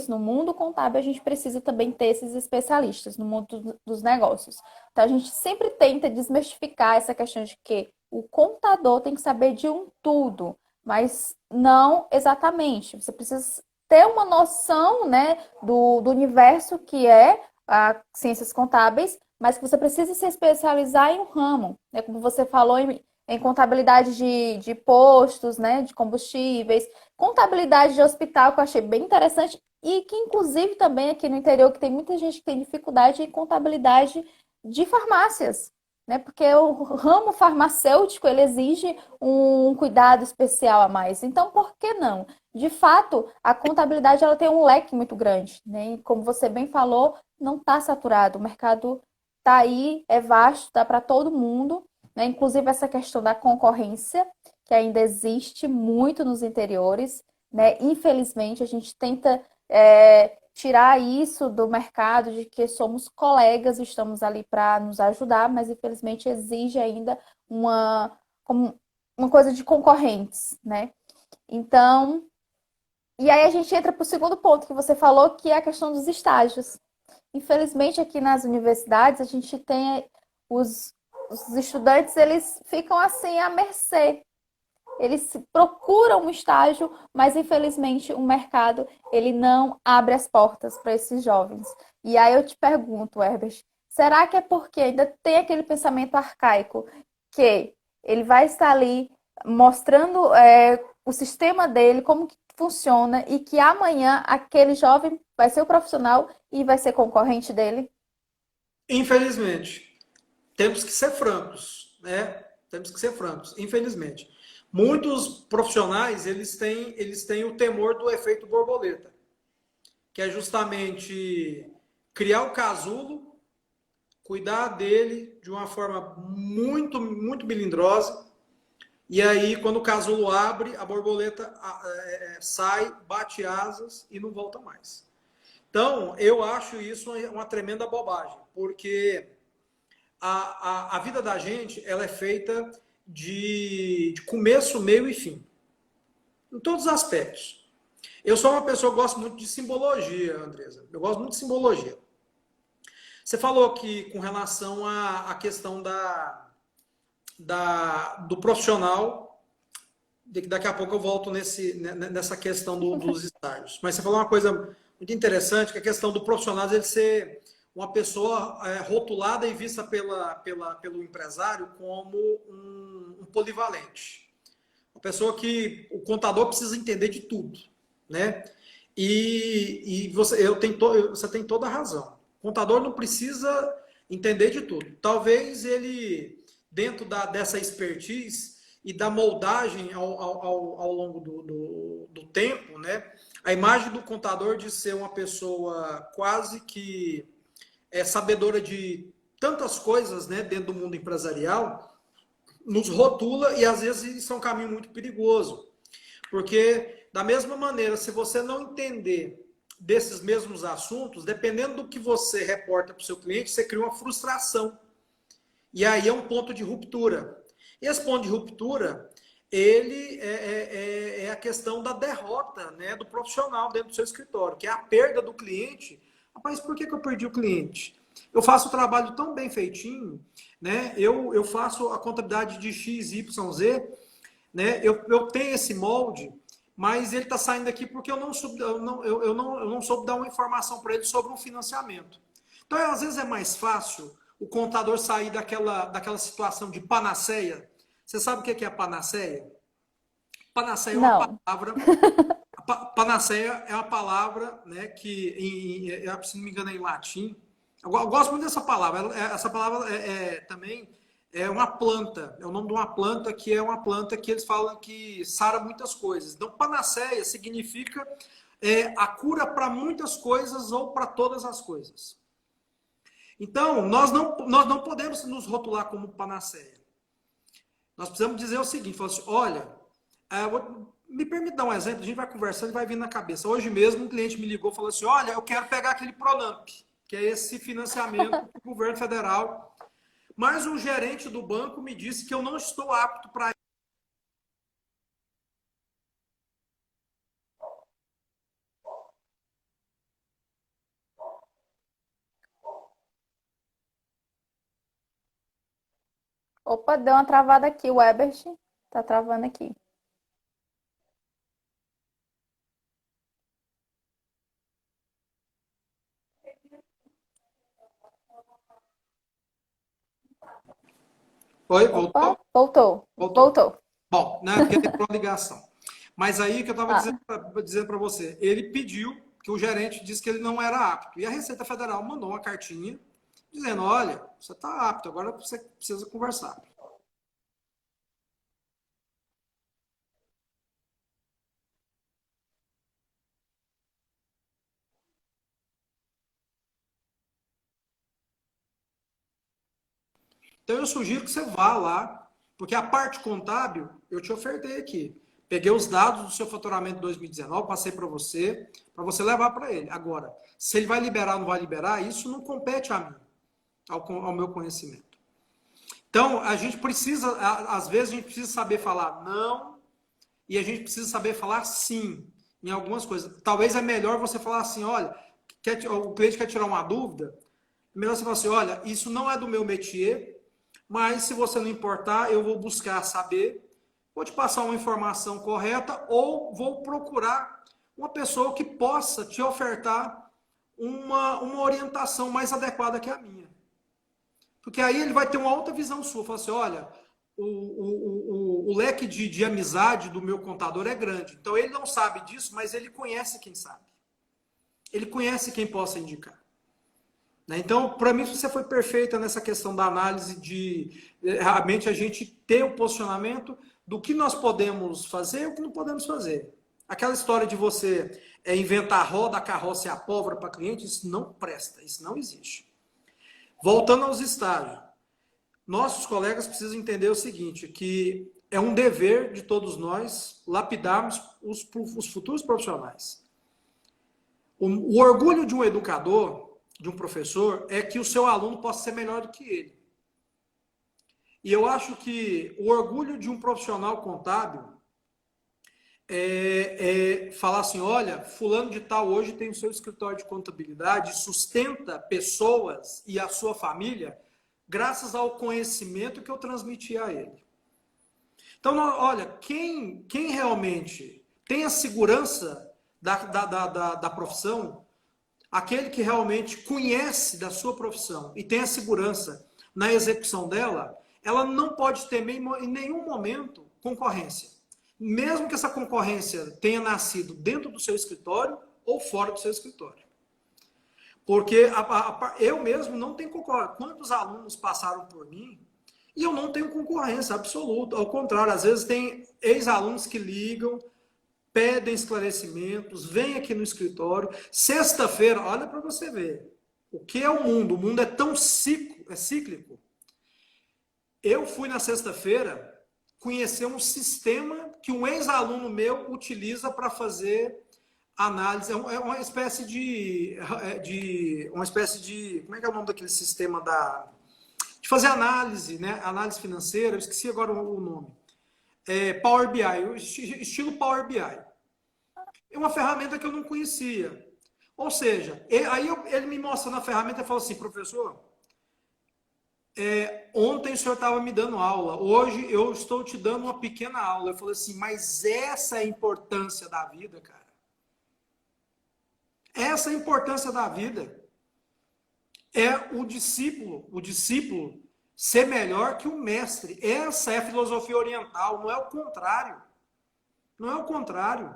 [SPEAKER 1] no mundo contábil, a gente precisa também ter esses especialistas no mundo dos negócios. Então, a gente sempre tenta desmistificar essa questão de que o contador tem que saber de um tudo, mas não exatamente. Você precisa ter uma noção, né, do universo que é a ciências contábeis, mas que você precisa se especializar em um ramo, né? Como você falou em contabilidade de postos, né? De combustíveis, contabilidade de hospital, que eu achei bem interessante, e que inclusive também aqui no interior, que tem muita gente que tem dificuldade em contabilidade de farmácias, né? Porque o ramo farmacêutico, ele exige um cuidado especial a mais. Então, por que não? De fato, a contabilidade ela tem um leque muito grande, né? E como você bem falou, não está saturado. O mercado está aí, é vasto, dá para todo mundo, né? Inclusive essa questão da concorrência, que ainda existe muito nos interiores, né? Infelizmente, a gente tenta tirar isso do mercado, de que somos colegas, estamos ali para nos ajudar, mas infelizmente exige ainda uma coisa de concorrentes, né? Então, e aí a gente entra para o segundo ponto que você falou, que é a questão dos estágios. Infelizmente, aqui nas universidades, a gente tem os, os estudantes, eles ficam assim à mercê. Eles procuram um estágio, mas infelizmente o mercado ele não abre as portas para esses jovens. E aí eu te pergunto, Herbert, será que é porque ainda tem aquele pensamento arcaico que ele vai estar ali mostrando o sistema dele, como que funciona, e que amanhã aquele jovem vai ser o profissional e vai ser concorrente dele?
[SPEAKER 2] Infelizmente, temos que ser francos, né? Temos que ser francos, infelizmente. Muitos profissionais, eles têm o temor do efeito borboleta, que é justamente criar o casulo, cuidar dele de uma forma muito, muito melindrosa, e aí, quando o casulo abre, a borboleta sai, bate asas e não volta mais. Então, eu acho isso uma tremenda bobagem, porque a vida da gente ela é feita de começo, meio e fim, em todos os aspectos. Eu sou uma pessoa que gosto muito de simbologia, Andresa. Eu gosto muito de simbologia. Você falou que com relação à questão do profissional, daqui a pouco eu volto nessa questão dos estágios. Mas você falou uma coisa muito interessante, que é a questão do profissional ele ser uma pessoa rotulada e vista pelo empresário como um polivalente. Uma pessoa que o contador precisa entender de tudo, né? E você tem toda a razão. O contador não precisa entender de tudo. Talvez ele, dentro dessa expertise e da moldagem ao longo do tempo, né? A imagem do contador de ser uma pessoa quase que sabedora de tantas coisas, né, dentro do mundo empresarial, nos rotula e às vezes isso é um caminho muito perigoso. Porque, da mesma maneira, se você não entender desses mesmos assuntos, dependendo do que você reporta para o seu cliente, você cria uma frustração. E aí é um ponto de ruptura. E esse ponto de ruptura, ele é a questão da derrota, né, do profissional dentro do seu escritório, que é a perda do cliente. Rapaz, por que eu perdi o cliente? Eu faço o trabalho tão bem feitinho, né? Eu faço a contabilidade de X, Y, Z, né? Eu tenho esse molde, mas ele está saindo aqui porque eu não soube dar uma informação para ele sobre um financiamento. Então, às vezes é mais fácil o contador sair daquela situação de panaceia. Você sabe o que é a panaceia? Panaceia é uma
[SPEAKER 1] Não.
[SPEAKER 2] palavra. Panaceia é uma palavra, né, que, se não me engano, é em latim. Eu gosto muito dessa palavra. Essa palavra também é uma planta. É o nome de uma planta que é uma planta que eles falam que sara muitas coisas. Então, panaceia significa a cura para muitas coisas ou para todas as coisas. Então, nós não podemos nos rotular como panaceia. Nós precisamos dizer o seguinte, falar assim, olha, me permite dar um exemplo, a gente vai conversando e vai vir na cabeça. Hoje mesmo um cliente me ligou e falou assim, olha, eu quero pegar aquele Pronamp, que é esse financiamento do governo federal, mas o gerente do banco me disse que eu não estou apto para isso.
[SPEAKER 1] Opa, deu uma travada aqui, o Ebert tá travando aqui.
[SPEAKER 2] Oi,
[SPEAKER 1] Opa,
[SPEAKER 2] voltou?
[SPEAKER 1] voltou,
[SPEAKER 2] Voltou.
[SPEAKER 1] voltou.
[SPEAKER 2] Bom, né, porque entrou a ligação. Mas aí que eu estava
[SPEAKER 1] Ah,
[SPEAKER 2] dizendo para você, ele pediu que o gerente disse que ele não era apto. E a Receita Federal mandou uma cartinha dizendo, olha, você está apto, agora você precisa conversar. Então eu sugiro que você vá lá, porque a parte contábil eu te ofertei aqui. Peguei os dados do seu faturamento de 2019, passei para você levar para ele. Agora, se ele vai liberar ou não vai liberar, isso não compete a mim, ao meu conhecimento. Então, a gente precisa, às vezes, a gente precisa saber falar não e a gente precisa saber falar sim em algumas coisas. Talvez é melhor você falar assim, olha, o cliente quer tirar uma dúvida, é melhor você falar assim, olha, isso não é do meu métier, mas se você não importar, eu vou buscar saber, vou te passar uma informação correta ou vou procurar uma pessoa que possa te ofertar uma orientação mais adequada que a minha. Porque aí ele vai ter uma outra visão sua. Fala assim, olha, o leque de amizade do meu contador é grande. Então ele não sabe disso, mas ele conhece quem sabe. Ele conhece quem possa indicar. Né? Então, para mim, você foi perfeita nessa questão da análise de realmente a gente ter o posicionamento do que nós podemos fazer e o que não podemos fazer. Aquela história de você inventar a roda, a carroça e a pólvora para cliente, isso não presta, isso não existe. Voltando aos estágios, nossos colegas precisam entender o seguinte, que é um dever de todos nós lapidarmos os futuros profissionais. O orgulho de um educador, de um professor, é que o seu aluno possa ser melhor do que ele. E eu acho que o orgulho de um profissional contábil falar assim, olha, fulano de tal hoje tem o seu escritório de contabilidade, sustenta pessoas e a sua família graças ao conhecimento que eu transmiti a ele. Então, olha, quem realmente tem a segurança da profissão, aquele que realmente conhece da sua profissão e tem a segurança na execução dela, ela não pode temer em nenhum momento concorrência. Mesmo que essa concorrência tenha nascido dentro do seu escritório ou fora do seu escritório. Porque eu mesmo não tenho concorrência. Quantos alunos passaram por mim e eu não tenho concorrência absoluta. Ao contrário, às vezes tem ex-alunos que ligam, pedem esclarecimentos, vêm aqui no escritório. Sexta-feira, olha para você ver. O que é o mundo? O mundo é tão cíclico. Eu fui na sexta-feira conhecer um sistema que um ex-aluno meu utiliza para fazer análise. É uma espécie de. Como é que é o nome daquele sistema de fazer análise, né? Análise financeira, eu esqueci agora o nome. Power BI, estilo Power BI. É uma ferramenta que eu não conhecia. Ou seja, aí ele me mostrando a ferramenta e falou assim, professor, ontem o senhor estava me dando aula, hoje eu estou te dando uma pequena aula. Eu falei assim, mas essa é a importância da vida, cara. Essa é a importância da vida. É o discípulo ser melhor que o mestre. Essa é a filosofia oriental, não é o contrário. Não é o contrário,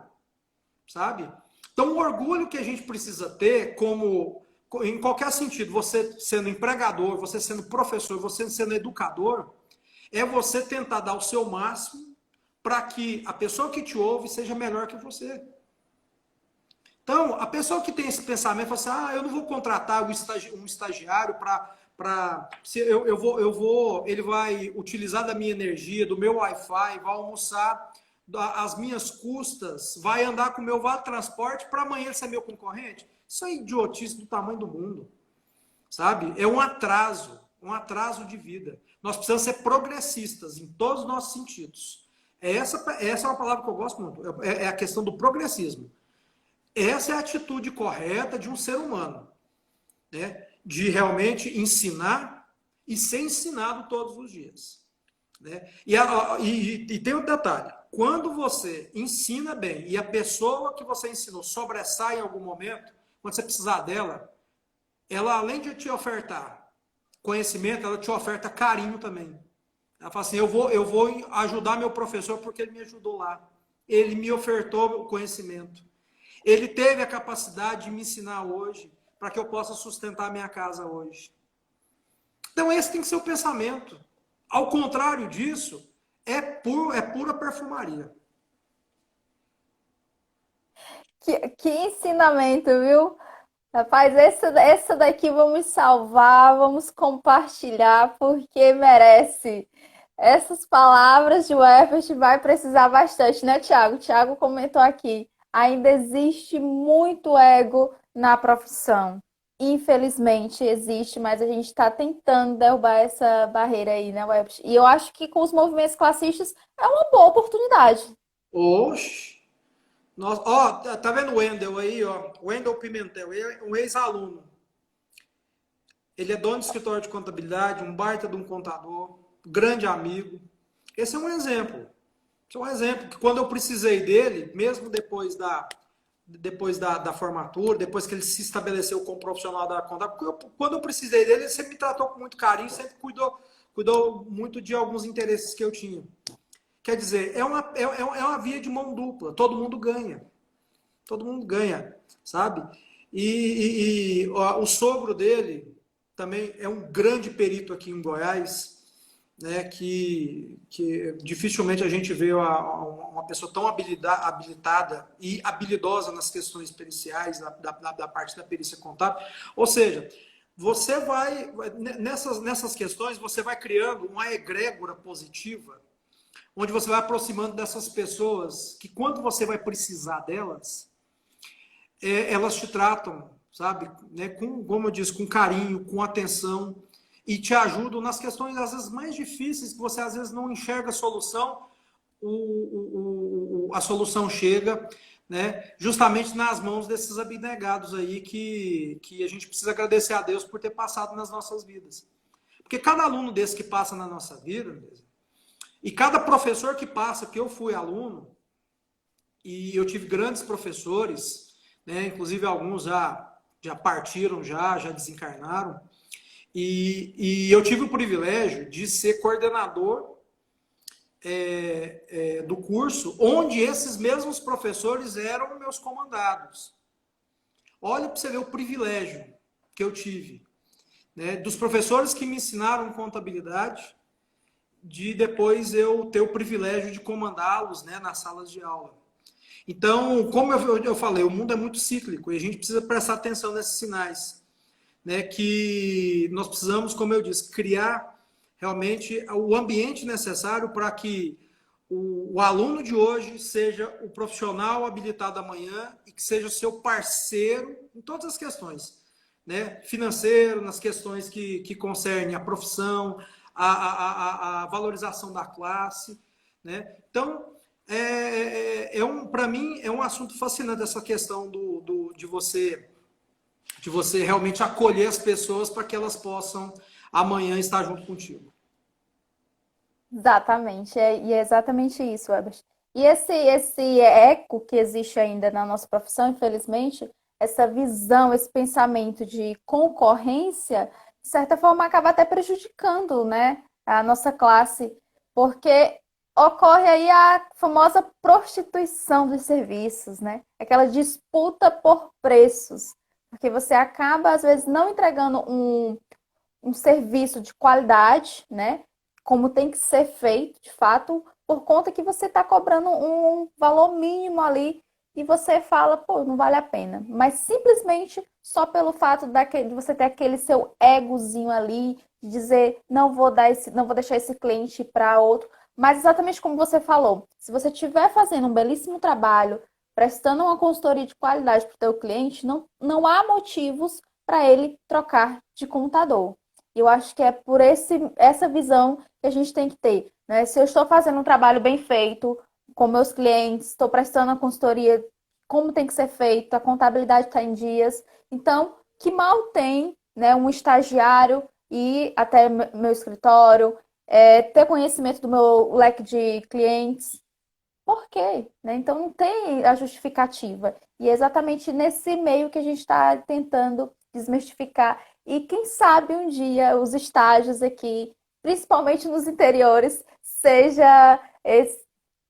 [SPEAKER 2] sabe? Então, o orgulho que a gente precisa ter, em qualquer sentido, você sendo empregador, você sendo professor, você sendo educador, é você tentar dar o seu máximo para que a pessoa que te ouve seja melhor que você. Então, a pessoa que tem esse pensamento, fala assim, eu não vou contratar um estagiário ele vai utilizar da minha energia, do meu Wi-Fi, vai almoçar às minhas custas, vai andar com o meu vale transporte para amanhã ele ser meu concorrente. Isso é idiotice do tamanho do mundo, sabe? É um atraso de vida. Nós precisamos ser progressistas em todos os nossos sentidos. Essa é uma palavra que eu gosto muito, é a questão do progressismo. Essa é a atitude correta de um ser humano, né? De realmente ensinar e ser ensinado todos os dias. Né? E tem um detalhe, quando você ensina bem e a pessoa que você ensinou sobressai em algum momento, quando você precisar dela, ela além de te ofertar conhecimento, ela te oferta carinho também. Ela fala assim, eu vou ajudar meu professor porque ele me ajudou lá. Ele me ofertou o conhecimento. Ele teve a capacidade de me ensinar hoje para que eu possa sustentar a minha casa hoje. Então esse tem que ser o pensamento. Ao contrário disso, é pura perfumaria.
[SPEAKER 1] Que ensinamento, viu? Rapaz, essa daqui vamos salvar, vamos compartilhar, porque merece. Essas palavras de Wefert vai precisar bastante, né, Tiago? Tiago comentou aqui, ainda existe muito ego na profissão. Infelizmente existe, mas a gente está tentando derrubar essa barreira aí, né, Wefert? E eu acho que com os movimentos classistas é uma boa oportunidade.
[SPEAKER 2] Oxe! Nossa, ó, tá vendo o Wendel aí, ó? O Wendel Pimentel, ele é um ex-aluno. Ele é dono de escritório de contabilidade, um baita de um contador, grande amigo. Esse é um exemplo. Esse é um exemplo que quando eu precisei dele, mesmo depois da formatura, depois que ele se estabeleceu como profissional da contabilidade, quando eu precisei dele, ele sempre me tratou com muito carinho, sempre cuidou muito de alguns interesses que eu tinha. Quer dizer, é uma via de mão dupla, todo mundo ganha. Todo mundo ganha, sabe? O sogro dele também é um grande perito aqui em Goiás, né? Que dificilmente a gente vê uma pessoa tão habilitada e habilidosa nas questões periciais, da parte da perícia contábil. Ou seja, você vai, nessas questões, você vai criando uma egrégora positiva, onde você vai aproximando dessas pessoas que, quando você vai precisar delas, elas te tratam, sabe, né, como eu disse, com carinho, com atenção, e te ajudam nas questões, às vezes, mais difíceis, que você, às vezes, não enxerga a solução, a solução chega, né, justamente nas mãos desses abnegados aí, que a gente precisa agradecer a Deus por ter passado nas nossas vidas. Porque cada aluno desse que passa na nossa vida, e cada professor que passa, que eu fui aluno, e eu tive grandes professores, né, inclusive alguns já partiram, já desencarnaram, e eu tive o privilégio de ser coordenador do curso, onde esses mesmos professores eram meus comandados. Olha para você ver o privilégio que eu tive, né, dos professores que me ensinaram contabilidade, de depois eu ter o privilégio de comandá-los, né, nas salas de aula. Então, como eu falei, o mundo é muito cíclico e a gente precisa prestar atenção nesses sinais, né, que nós precisamos, como eu disse, criar realmente o ambiente necessário para que o aluno de hoje seja o profissional habilitado amanhã e que seja seu parceiro em todas as questões, né, financeiro, nas questões que concernem a profissão, a valorização da classe, né? Então, para mim, é um assunto fascinante essa questão de você realmente acolher as pessoas para que elas possam amanhã estar junto contigo.
[SPEAKER 1] Exatamente, e é exatamente isso, Ebert. E esse eco que existe ainda na nossa profissão, infelizmente, essa visão, esse pensamento de concorrência, de certa forma, acaba até prejudicando, né, a nossa classe, porque ocorre aí a famosa prostituição dos serviços, né? Aquela disputa por preços, porque você acaba, às vezes, não entregando um serviço de qualidade, né? Como tem que ser feito, de fato, por conta que você está cobrando um valor mínimo ali e você fala, pô, não vale a pena. Mas simplesmente só pelo fato de você ter aquele seu egozinho ali, de dizer, não vou deixar esse cliente para outro. Mas exatamente como você falou, se você estiver fazendo um belíssimo trabalho, prestando uma consultoria de qualidade para o teu cliente, não há motivos para ele trocar de contador. E eu acho que é por essa visão que a gente tem que ter, né? Se eu estou fazendo um trabalho bem feito com meus clientes, estou prestando a consultoria como tem que ser feito, a contabilidade está em dias, então, que mal tem, né, um estagiário e até meu escritório, ter conhecimento do meu leque de clientes. Por quê? Né? Então, não tem a justificativa. E é exatamente nesse meio que a gente está tentando desmistificar. E quem sabe um dia os estágios aqui, principalmente nos interiores,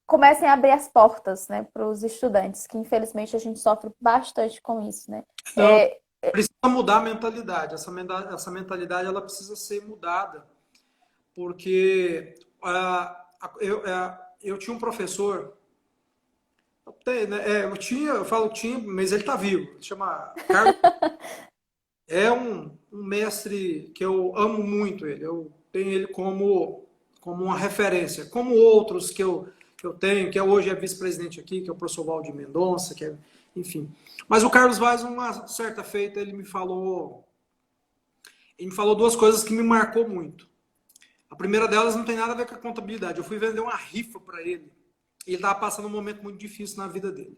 [SPEAKER 1] comecem a abrir as portas, né, para os estudantes, que infelizmente a gente sofre bastante com isso, né?
[SPEAKER 2] Não, precisa mudar a mentalidade. Essa mentalidade ela precisa ser mudada, porque eu tinha um professor, eu falo tinha, mas ele está vivo, ele chama Carlos. É um mestre que eu amo muito ele. Eu tenho ele como uma referência, como outros que eu tenho, que hoje é vice-presidente aqui, que é o professor Valdir Mendonça, enfim. Mas o Carlos Vaz, uma certa feita, ele me falou duas coisas que me marcou muito. A primeira delas não tem nada a ver com a contabilidade. Eu fui vender uma rifa para ele Ele estava passando um momento muito difícil na vida dele.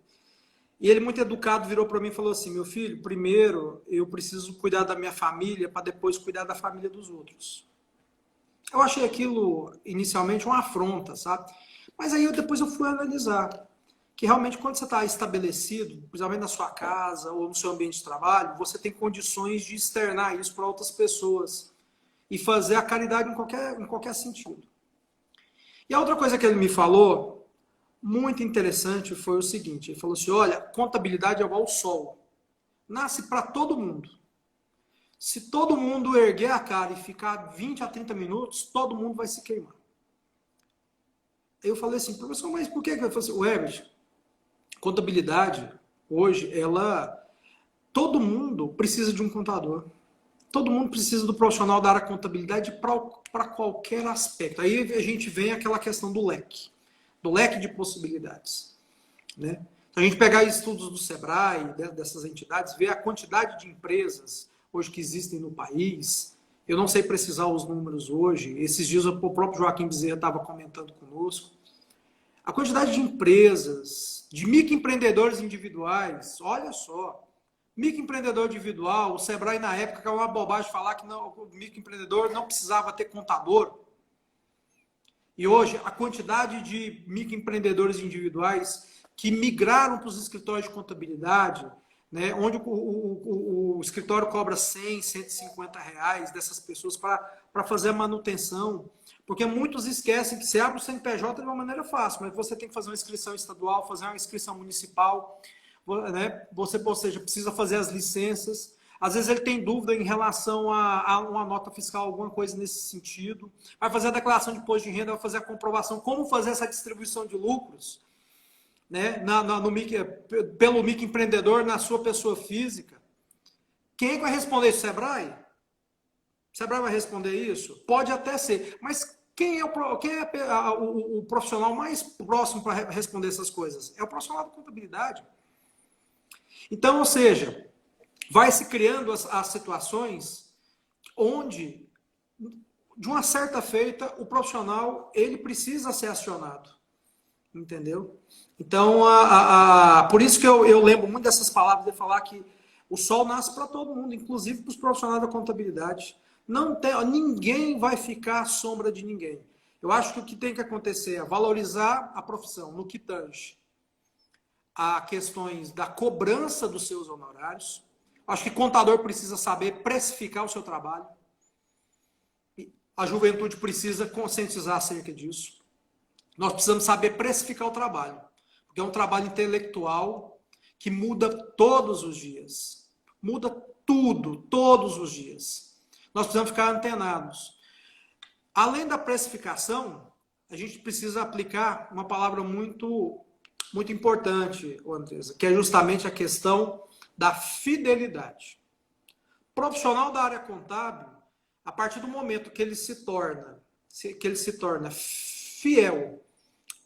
[SPEAKER 2] E ele, muito educado, virou para mim e falou assim: meu filho, primeiro eu preciso cuidar da minha família para depois cuidar da família dos outros. Eu achei aquilo, inicialmente, uma afronta, sabe? Mas aí depois eu fui analisar que realmente quando você está estabelecido, principalmente na sua casa ou no seu ambiente de trabalho, você tem condições de externar isso para outras pessoas e fazer a caridade em qualquer sentido. E a outra coisa que ele me falou, muito interessante, foi o seguinte: ele falou assim, olha, contabilidade é igual ao sol. Nasce para todo mundo. Se todo mundo erguer a cara e ficar 20 a 30 minutos, todo mundo vai se queimar. Eu falei assim, professor, mas por que? Eu falei assim, o Herbert, contabilidade, hoje, todo mundo precisa de um contador. Todo mundo precisa do profissional da área de contabilidade para qualquer aspecto. Aí a gente vem aquela questão do leque de possibilidades. Né? Se a gente pegar estudos do Sebrae, dessas entidades, ver a quantidade de empresas hoje que existem no país, eu não sei precisar os números hoje, esses dias o próprio Joaquim Bezerra estava comentando conosco, a quantidade de empresas, de microempreendedores individuais, olha só, microempreendedor individual, o Sebrae na época, que é uma bobagem falar que não, o microempreendedor não precisava ter contador. E hoje, a quantidade de microempreendedores individuais que migraram para os escritórios de contabilidade, né, onde o escritório cobra 100, 150 reais dessas pessoas para fazer a manutenção. Porque muitos esquecem que você abre o CNPJ de uma maneira fácil, mas você tem que fazer uma inscrição estadual, fazer uma inscrição municipal, né? Você, ou seja, precisa fazer as licenças. Às vezes ele tem dúvida em relação a uma nota fiscal, alguma coisa nesse sentido. Vai fazer a declaração de imposto de renda, vai fazer a comprovação, como fazer essa distribuição de lucros, né? Pelo microempreendedor, na sua pessoa física. Quem é que vai responder isso? Sebrae? O Sebrae vai responder isso? Pode até ser, mas quem é o profissional mais próximo para responder essas coisas? É o profissional da contabilidade. Então, ou seja, vai se criando as situações onde, de uma certa feita, o profissional ele precisa ser acionado. Entendeu? Então, por isso que eu lembro muito dessas palavras de falar que o sol nasce para todo mundo, inclusive para os profissionais da contabilidade. Ninguém vai ficar à sombra de ninguém. Eu acho que o que tem que acontecer é valorizar a profissão no que tange a questões da cobrança dos seus honorários. Acho que contador precisa saber precificar o seu trabalho. A juventude precisa conscientizar acerca disso. Nós precisamos saber precificar o trabalho, porque é um trabalho intelectual que muda todos os dias. Muda tudo, todos os dias. Nós precisamos ficar antenados. Além da precificação, a gente precisa aplicar uma palavra muito, muito importante, Andresa, que é justamente a questão da fidelidade. O profissional da área contábil, a partir do momento que ele se torna fiel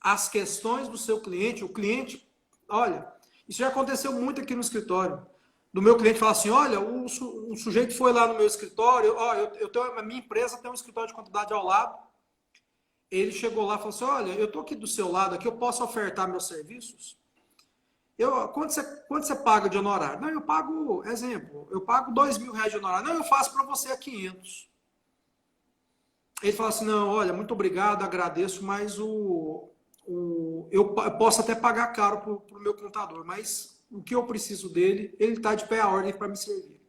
[SPEAKER 2] às questões do seu cliente, o cliente, olha, isso já aconteceu muito aqui no escritório. Do meu cliente falar assim, olha, um sujeito foi lá no meu escritório, a minha empresa tem um escritório de contabilidade ao lado. Ele chegou lá e falou assim, olha, eu estou aqui do seu lado, aqui eu posso ofertar meus serviços? Quanto você paga de honorário? Não, eu pago, exemplo, eu pago R$2.000 de honorário. Não, eu faço para você a 500. Ele fala assim, não, olha, muito obrigado, agradeço, mas eu posso até pagar caro para o meu contador, mas o que eu preciso dele, ele está de pé à ordem para me servir.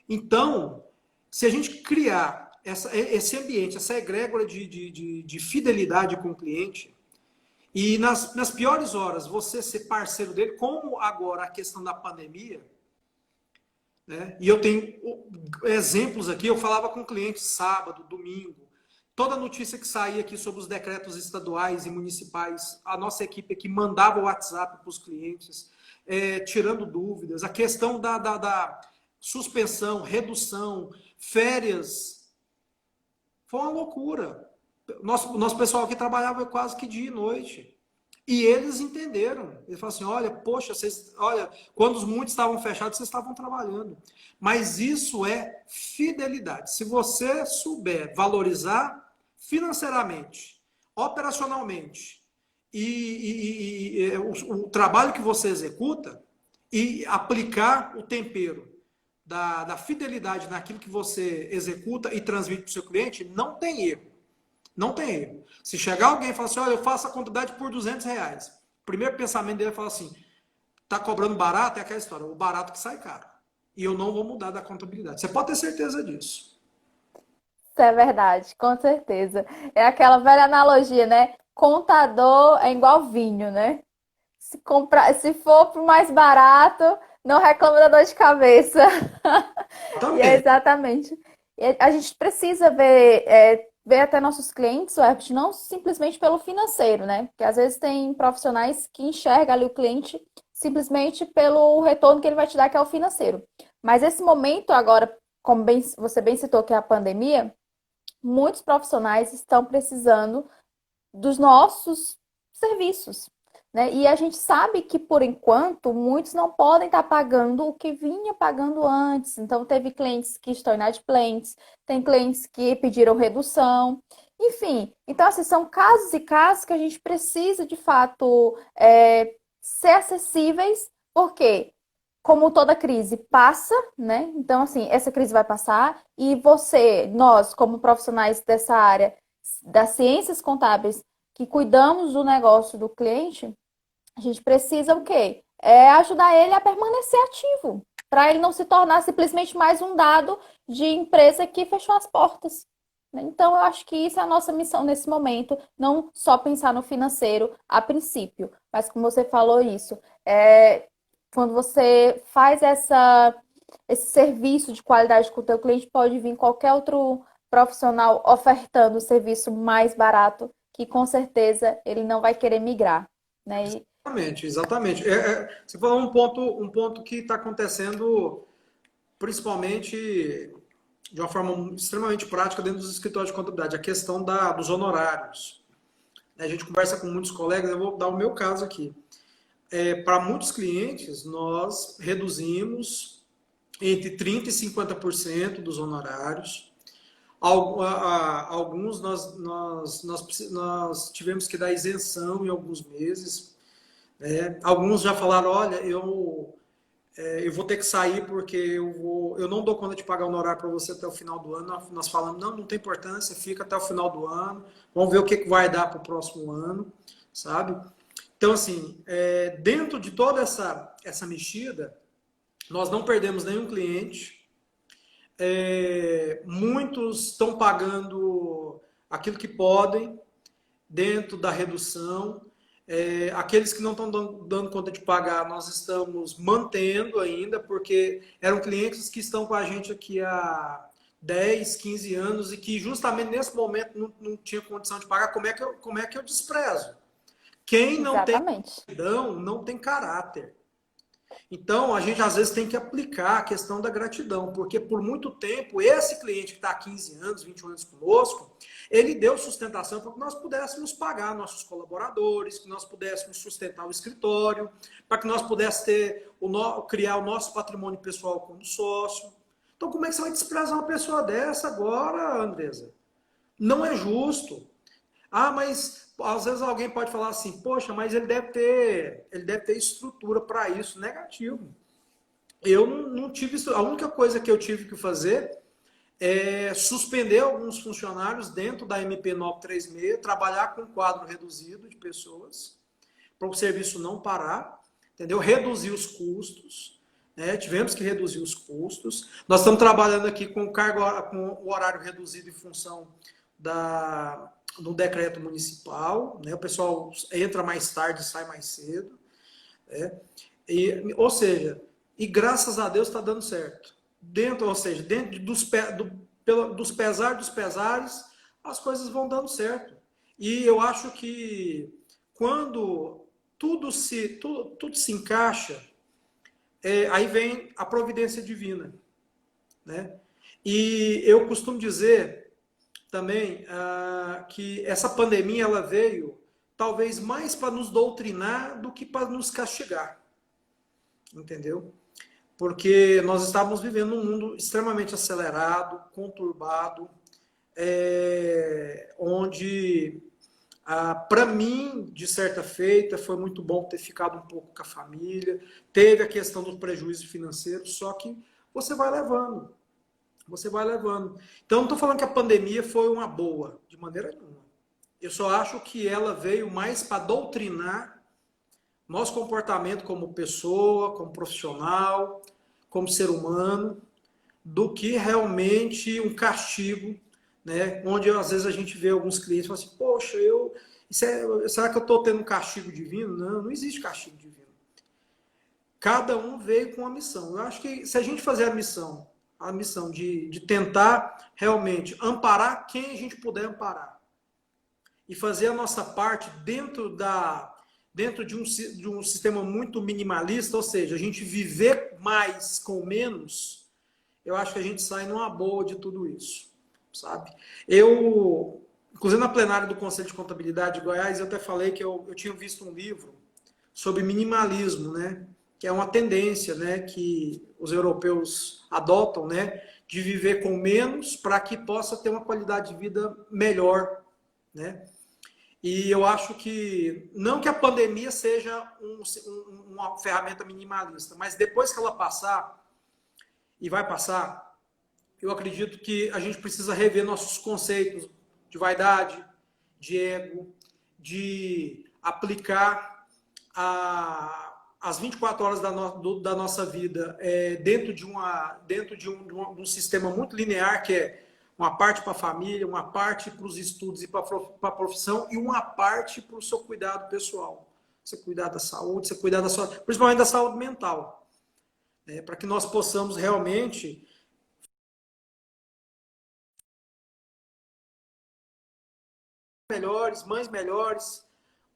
[SPEAKER 2] Então, se a gente criar esse ambiente, essa egrégora de fidelidade com o cliente, e nas piores horas você ser parceiro dele, como agora a questão da pandemia, né? E eu tenho exemplos aqui, eu falava com clientes sábado, domingo, toda notícia que saía aqui sobre os decretos estaduais e municipais, a nossa equipe aqui mandava o WhatsApp para os clientes, tirando dúvidas, a questão da suspensão, redução, férias, foi uma loucura. Nosso pessoal aqui trabalhava quase que dia e noite. E eles entenderam. Eles falaram assim, olha, poxa, quando muitos estavam fechados, vocês estavam trabalhando. Mas isso é fidelidade. Se você souber valorizar financeiramente, operacionalmente o trabalho que você executa e aplicar o tempero da fidelidade naquilo que você executa e transmite para o seu cliente, não tem erro. Não tem erro. Se chegar alguém e falar assim, olha, eu faço a quantidade por R$ 200, o primeiro pensamento dele é falar assim, tá cobrando barato? É aquela história, o barato que sai caro. E eu não vou mudar da contabilidade. Você pode ter certeza disso.
[SPEAKER 1] Isso é verdade, com certeza. É aquela velha analogia, né? Contador é igual vinho, né? Se for pro mais barato, não reclama da dor de cabeça. E é
[SPEAKER 2] Também.
[SPEAKER 1] exatamente. E a gente precisa ver até nossos clientes, Herbert, não simplesmente pelo financeiro, né? Porque às vezes tem profissionais que enxergam ali o cliente simplesmente pelo retorno que ele vai te dar, que é o financeiro. Mas esse momento agora, como você bem citou, que é a pandemia, muitos profissionais estão precisando dos nossos serviços, né? E a gente sabe que, por enquanto, muitos não podem estar pagando o que vinha pagando antes. Então, teve clientes que estão inadimplentes, tem clientes que pediram redução, enfim. Então, assim, são casos e casos que a gente precisa, de fato, ser acessíveis, porque como toda crise passa, né? Então, assim, essa crise vai passar e nós, como profissionais dessa área das ciências contábeis, que cuidamos do negócio do cliente, a gente precisa o quê? É ajudar ele a permanecer ativo, para ele não se tornar simplesmente mais um dado de empresa que fechou as portas. Então, eu acho que isso é a nossa missão nesse momento, não só pensar no financeiro a princípio, mas como você falou isso, quando você faz esse serviço de qualidade com o teu cliente, pode vir qualquer outro profissional ofertando o serviço mais barato, que com certeza ele não vai querer migrar, né?
[SPEAKER 2] Exatamente, exatamente. Você falou um ponto que está acontecendo principalmente de uma forma extremamente prática dentro dos escritórios de contabilidade, a questão dos honorários. A gente conversa com muitos colegas, eu vou dar o meu caso aqui. Para muitos clientes, nós reduzimos entre 30% e 50% dos honorários. Alguns nós tivemos que dar isenção em alguns meses. Alguns já falaram, olha, eu vou ter que sair porque eu não dou conta de pagar o honorário para você até o final do ano. Nós falamos, não tem importância, fica até o final do ano, vamos ver o que vai dar para o próximo ano, sabe? Então, assim, dentro de toda essa mexida, nós não perdemos nenhum cliente. Muitos estão pagando aquilo que podem dentro da redução. Aqueles que não estão dando conta de pagar, nós estamos mantendo ainda, porque eram clientes que estão com a gente aqui há 10, 15 anos e que justamente nesse momento não tinha condição de pagar. Como é que eu desprezo? Quem não tem
[SPEAKER 1] Exatamente.
[SPEAKER 2] gratidão não tem caráter. Então, a gente às vezes tem que aplicar a questão da gratidão, porque por muito tempo, esse cliente que está há 15 anos, 21 anos conosco, ele deu sustentação para que nós pudéssemos pagar nossos colaboradores, que nós pudéssemos sustentar o escritório, para que nós pudéssemos criar o nosso patrimônio pessoal como sócio. Então, como é que você vai desprezar uma pessoa dessa agora, Andresa? Não é justo. Ah, mas às vezes alguém pode falar assim, poxa, mas ele deve ter estrutura para isso. Negativo. Eu não tive isso. A única coisa que eu tive que fazer é suspender alguns funcionários dentro da MP 936, trabalhar com um quadro reduzido de pessoas, para o serviço não parar, entendeu? Reduzir os custos, né? Tivemos que reduzir os custos. Nós estamos trabalhando aqui com o horário reduzido em função do decreto municipal, né? O pessoal entra mais tarde e sai mais cedo, né? Ou seja, e graças a Deus está dando certo. Ou seja, dentro dos pesares, as coisas vão dando certo. E eu acho que quando tudo se encaixa, aí vem a providência divina, né? E eu costumo dizer também que essa pandemia ela veio talvez mais para nos doutrinar do que para nos castigar, entendeu? Porque nós estávamos vivendo um mundo extremamente acelerado, conturbado, onde Para mim, de certa feita, foi muito bom ter ficado um pouco com a família. Teve a questão do prejuízo financeiro, só que você vai levando. Você vai levando. Então, não estou falando que a pandemia foi uma boa, de maneira nenhuma. Eu só acho que ela veio mais para doutrinar nosso comportamento como pessoa, como profissional, como ser humano, do que realmente um castigo, né? Onde às vezes a gente vê alguns clientes e fala assim, poxa, será que eu estou tendo um castigo divino? Não, não existe castigo divino. Cada um veio com uma missão. Eu acho que se a gente fazer a missão de tentar realmente amparar quem a gente puder amparar e fazer a nossa parte dentro de um sistema muito minimalista, ou seja, a gente viver mais com menos, eu acho que a gente sai numa boa de tudo isso, sabe? Inclusive na plenária do Conselho de Contabilidade de Goiás, eu até falei que eu tinha visto um livro sobre minimalismo, né? Que é uma tendência, né, que os europeus adotam, né, de viver com menos para que possa ter uma qualidade de vida melhor, né? E eu acho que, não que a pandemia seja uma ferramenta minimalista, mas depois que ela passar, e vai passar, eu acredito que a gente precisa rever nossos conceitos de vaidade, de ego, de aplicar as 24 horas da nossa vida dentro de um sistema muito linear, que é uma parte para a família, uma parte para os estudos e para a profissão, e uma parte para o seu cuidado pessoal. Você cuidar da saúde, você cuidar principalmente da saúde mental. Para que nós possamos realmente melhores, mães melhores,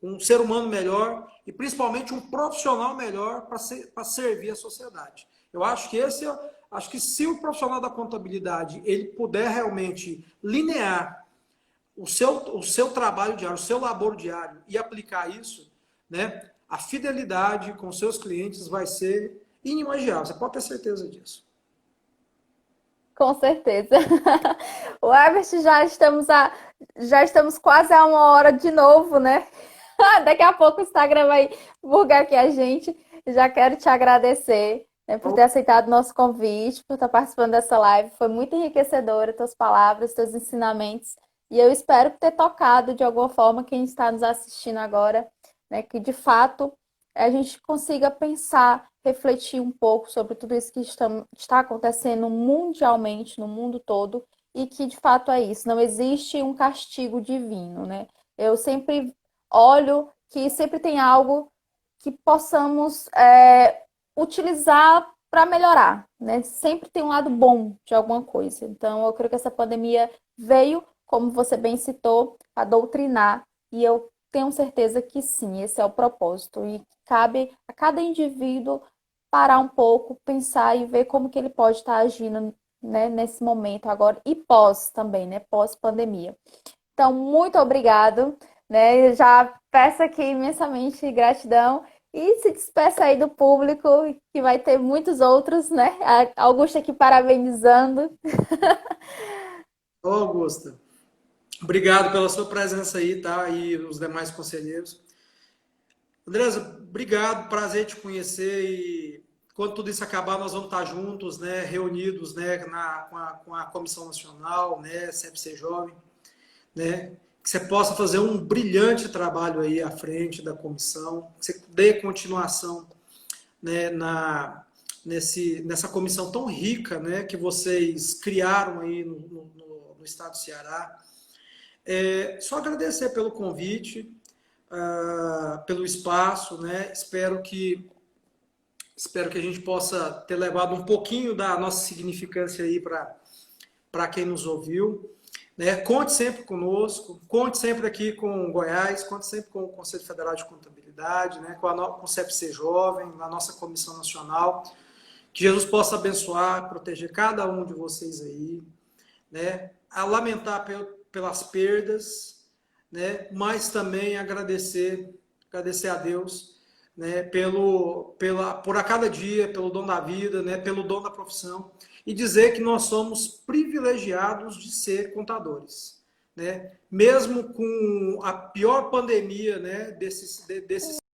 [SPEAKER 2] um ser humano melhor e principalmente um profissional melhor para servir a sociedade. Eu acho que acho que se o profissional da contabilidade ele puder realmente linear o seu trabalho diário, o seu labor diário e aplicar isso, né, a fidelidade com seus clientes vai ser inimaginável. Você pode ter certeza disso.
[SPEAKER 1] Com certeza. O Everest, já estamos quase a 1 hora de novo, né? Daqui a pouco o Instagram vai bugar aqui a gente. Já quero te agradecer, né, por ter aceitado o nosso convite, por estar participando dessa live. Foi muito enriquecedora tuas palavras, teus ensinamentos. E eu espero ter tocado de alguma forma quem está nos assistindo agora, né, que de fato a gente consiga pensar, refletir um pouco sobre tudo isso que está acontecendo mundialmente, no mundo todo, e que de fato é isso. Não existe um castigo divino, né? Eu sempre olho que sempre tem algo que possamos utilizar para melhorar, né? Sempre tem um lado bom de alguma coisa. Então, eu creio que essa pandemia veio, como você bem citou, a doutrinar, e eu tenho certeza que sim, esse é o propósito. E cabe a cada indivíduo parar um pouco, pensar e ver como que ele pode estar agindo, né, nesse momento agora e pós também, né? Pós-pandemia. Então, muito obrigado, né? Já peço aqui imensamente gratidão e se despeça aí do público, que vai ter muitos outros, né? A Augusta aqui parabenizando.
[SPEAKER 2] Ô, Augusta, obrigado pela sua presença aí, tá? E os demais conselheiros. Andresa, obrigado, prazer te conhecer e quando tudo isso acabar nós vamos estar juntos, né? Reunidos, né? Com a Comissão Nacional, né? CFC Jovem, né? Que você possa fazer um brilhante trabalho aí à frente da comissão, que você dê continuação, né, nessa comissão tão rica, né, que vocês criaram aí no estado do Ceará. Só agradecer pelo convite, pelo espaço, né? Espero que a gente possa ter levado um pouquinho da nossa significância aí para quem nos ouviu. Né? Conte sempre conosco, conte sempre aqui com Goiás, conte sempre com o Conselho Federal de Contabilidade, né? com o CFC Jovem, na nossa Comissão Nacional. Que Jesus possa abençoar, proteger cada um de vocês aí, né? A lamentar pelas perdas, né? Mas também agradecer a Deus, né? Por a cada dia, pelo dom da vida, né? Pelo dom da profissão, e dizer que nós somos privilegiados de ser contadores. né? Mesmo com a pior pandemia, né, desse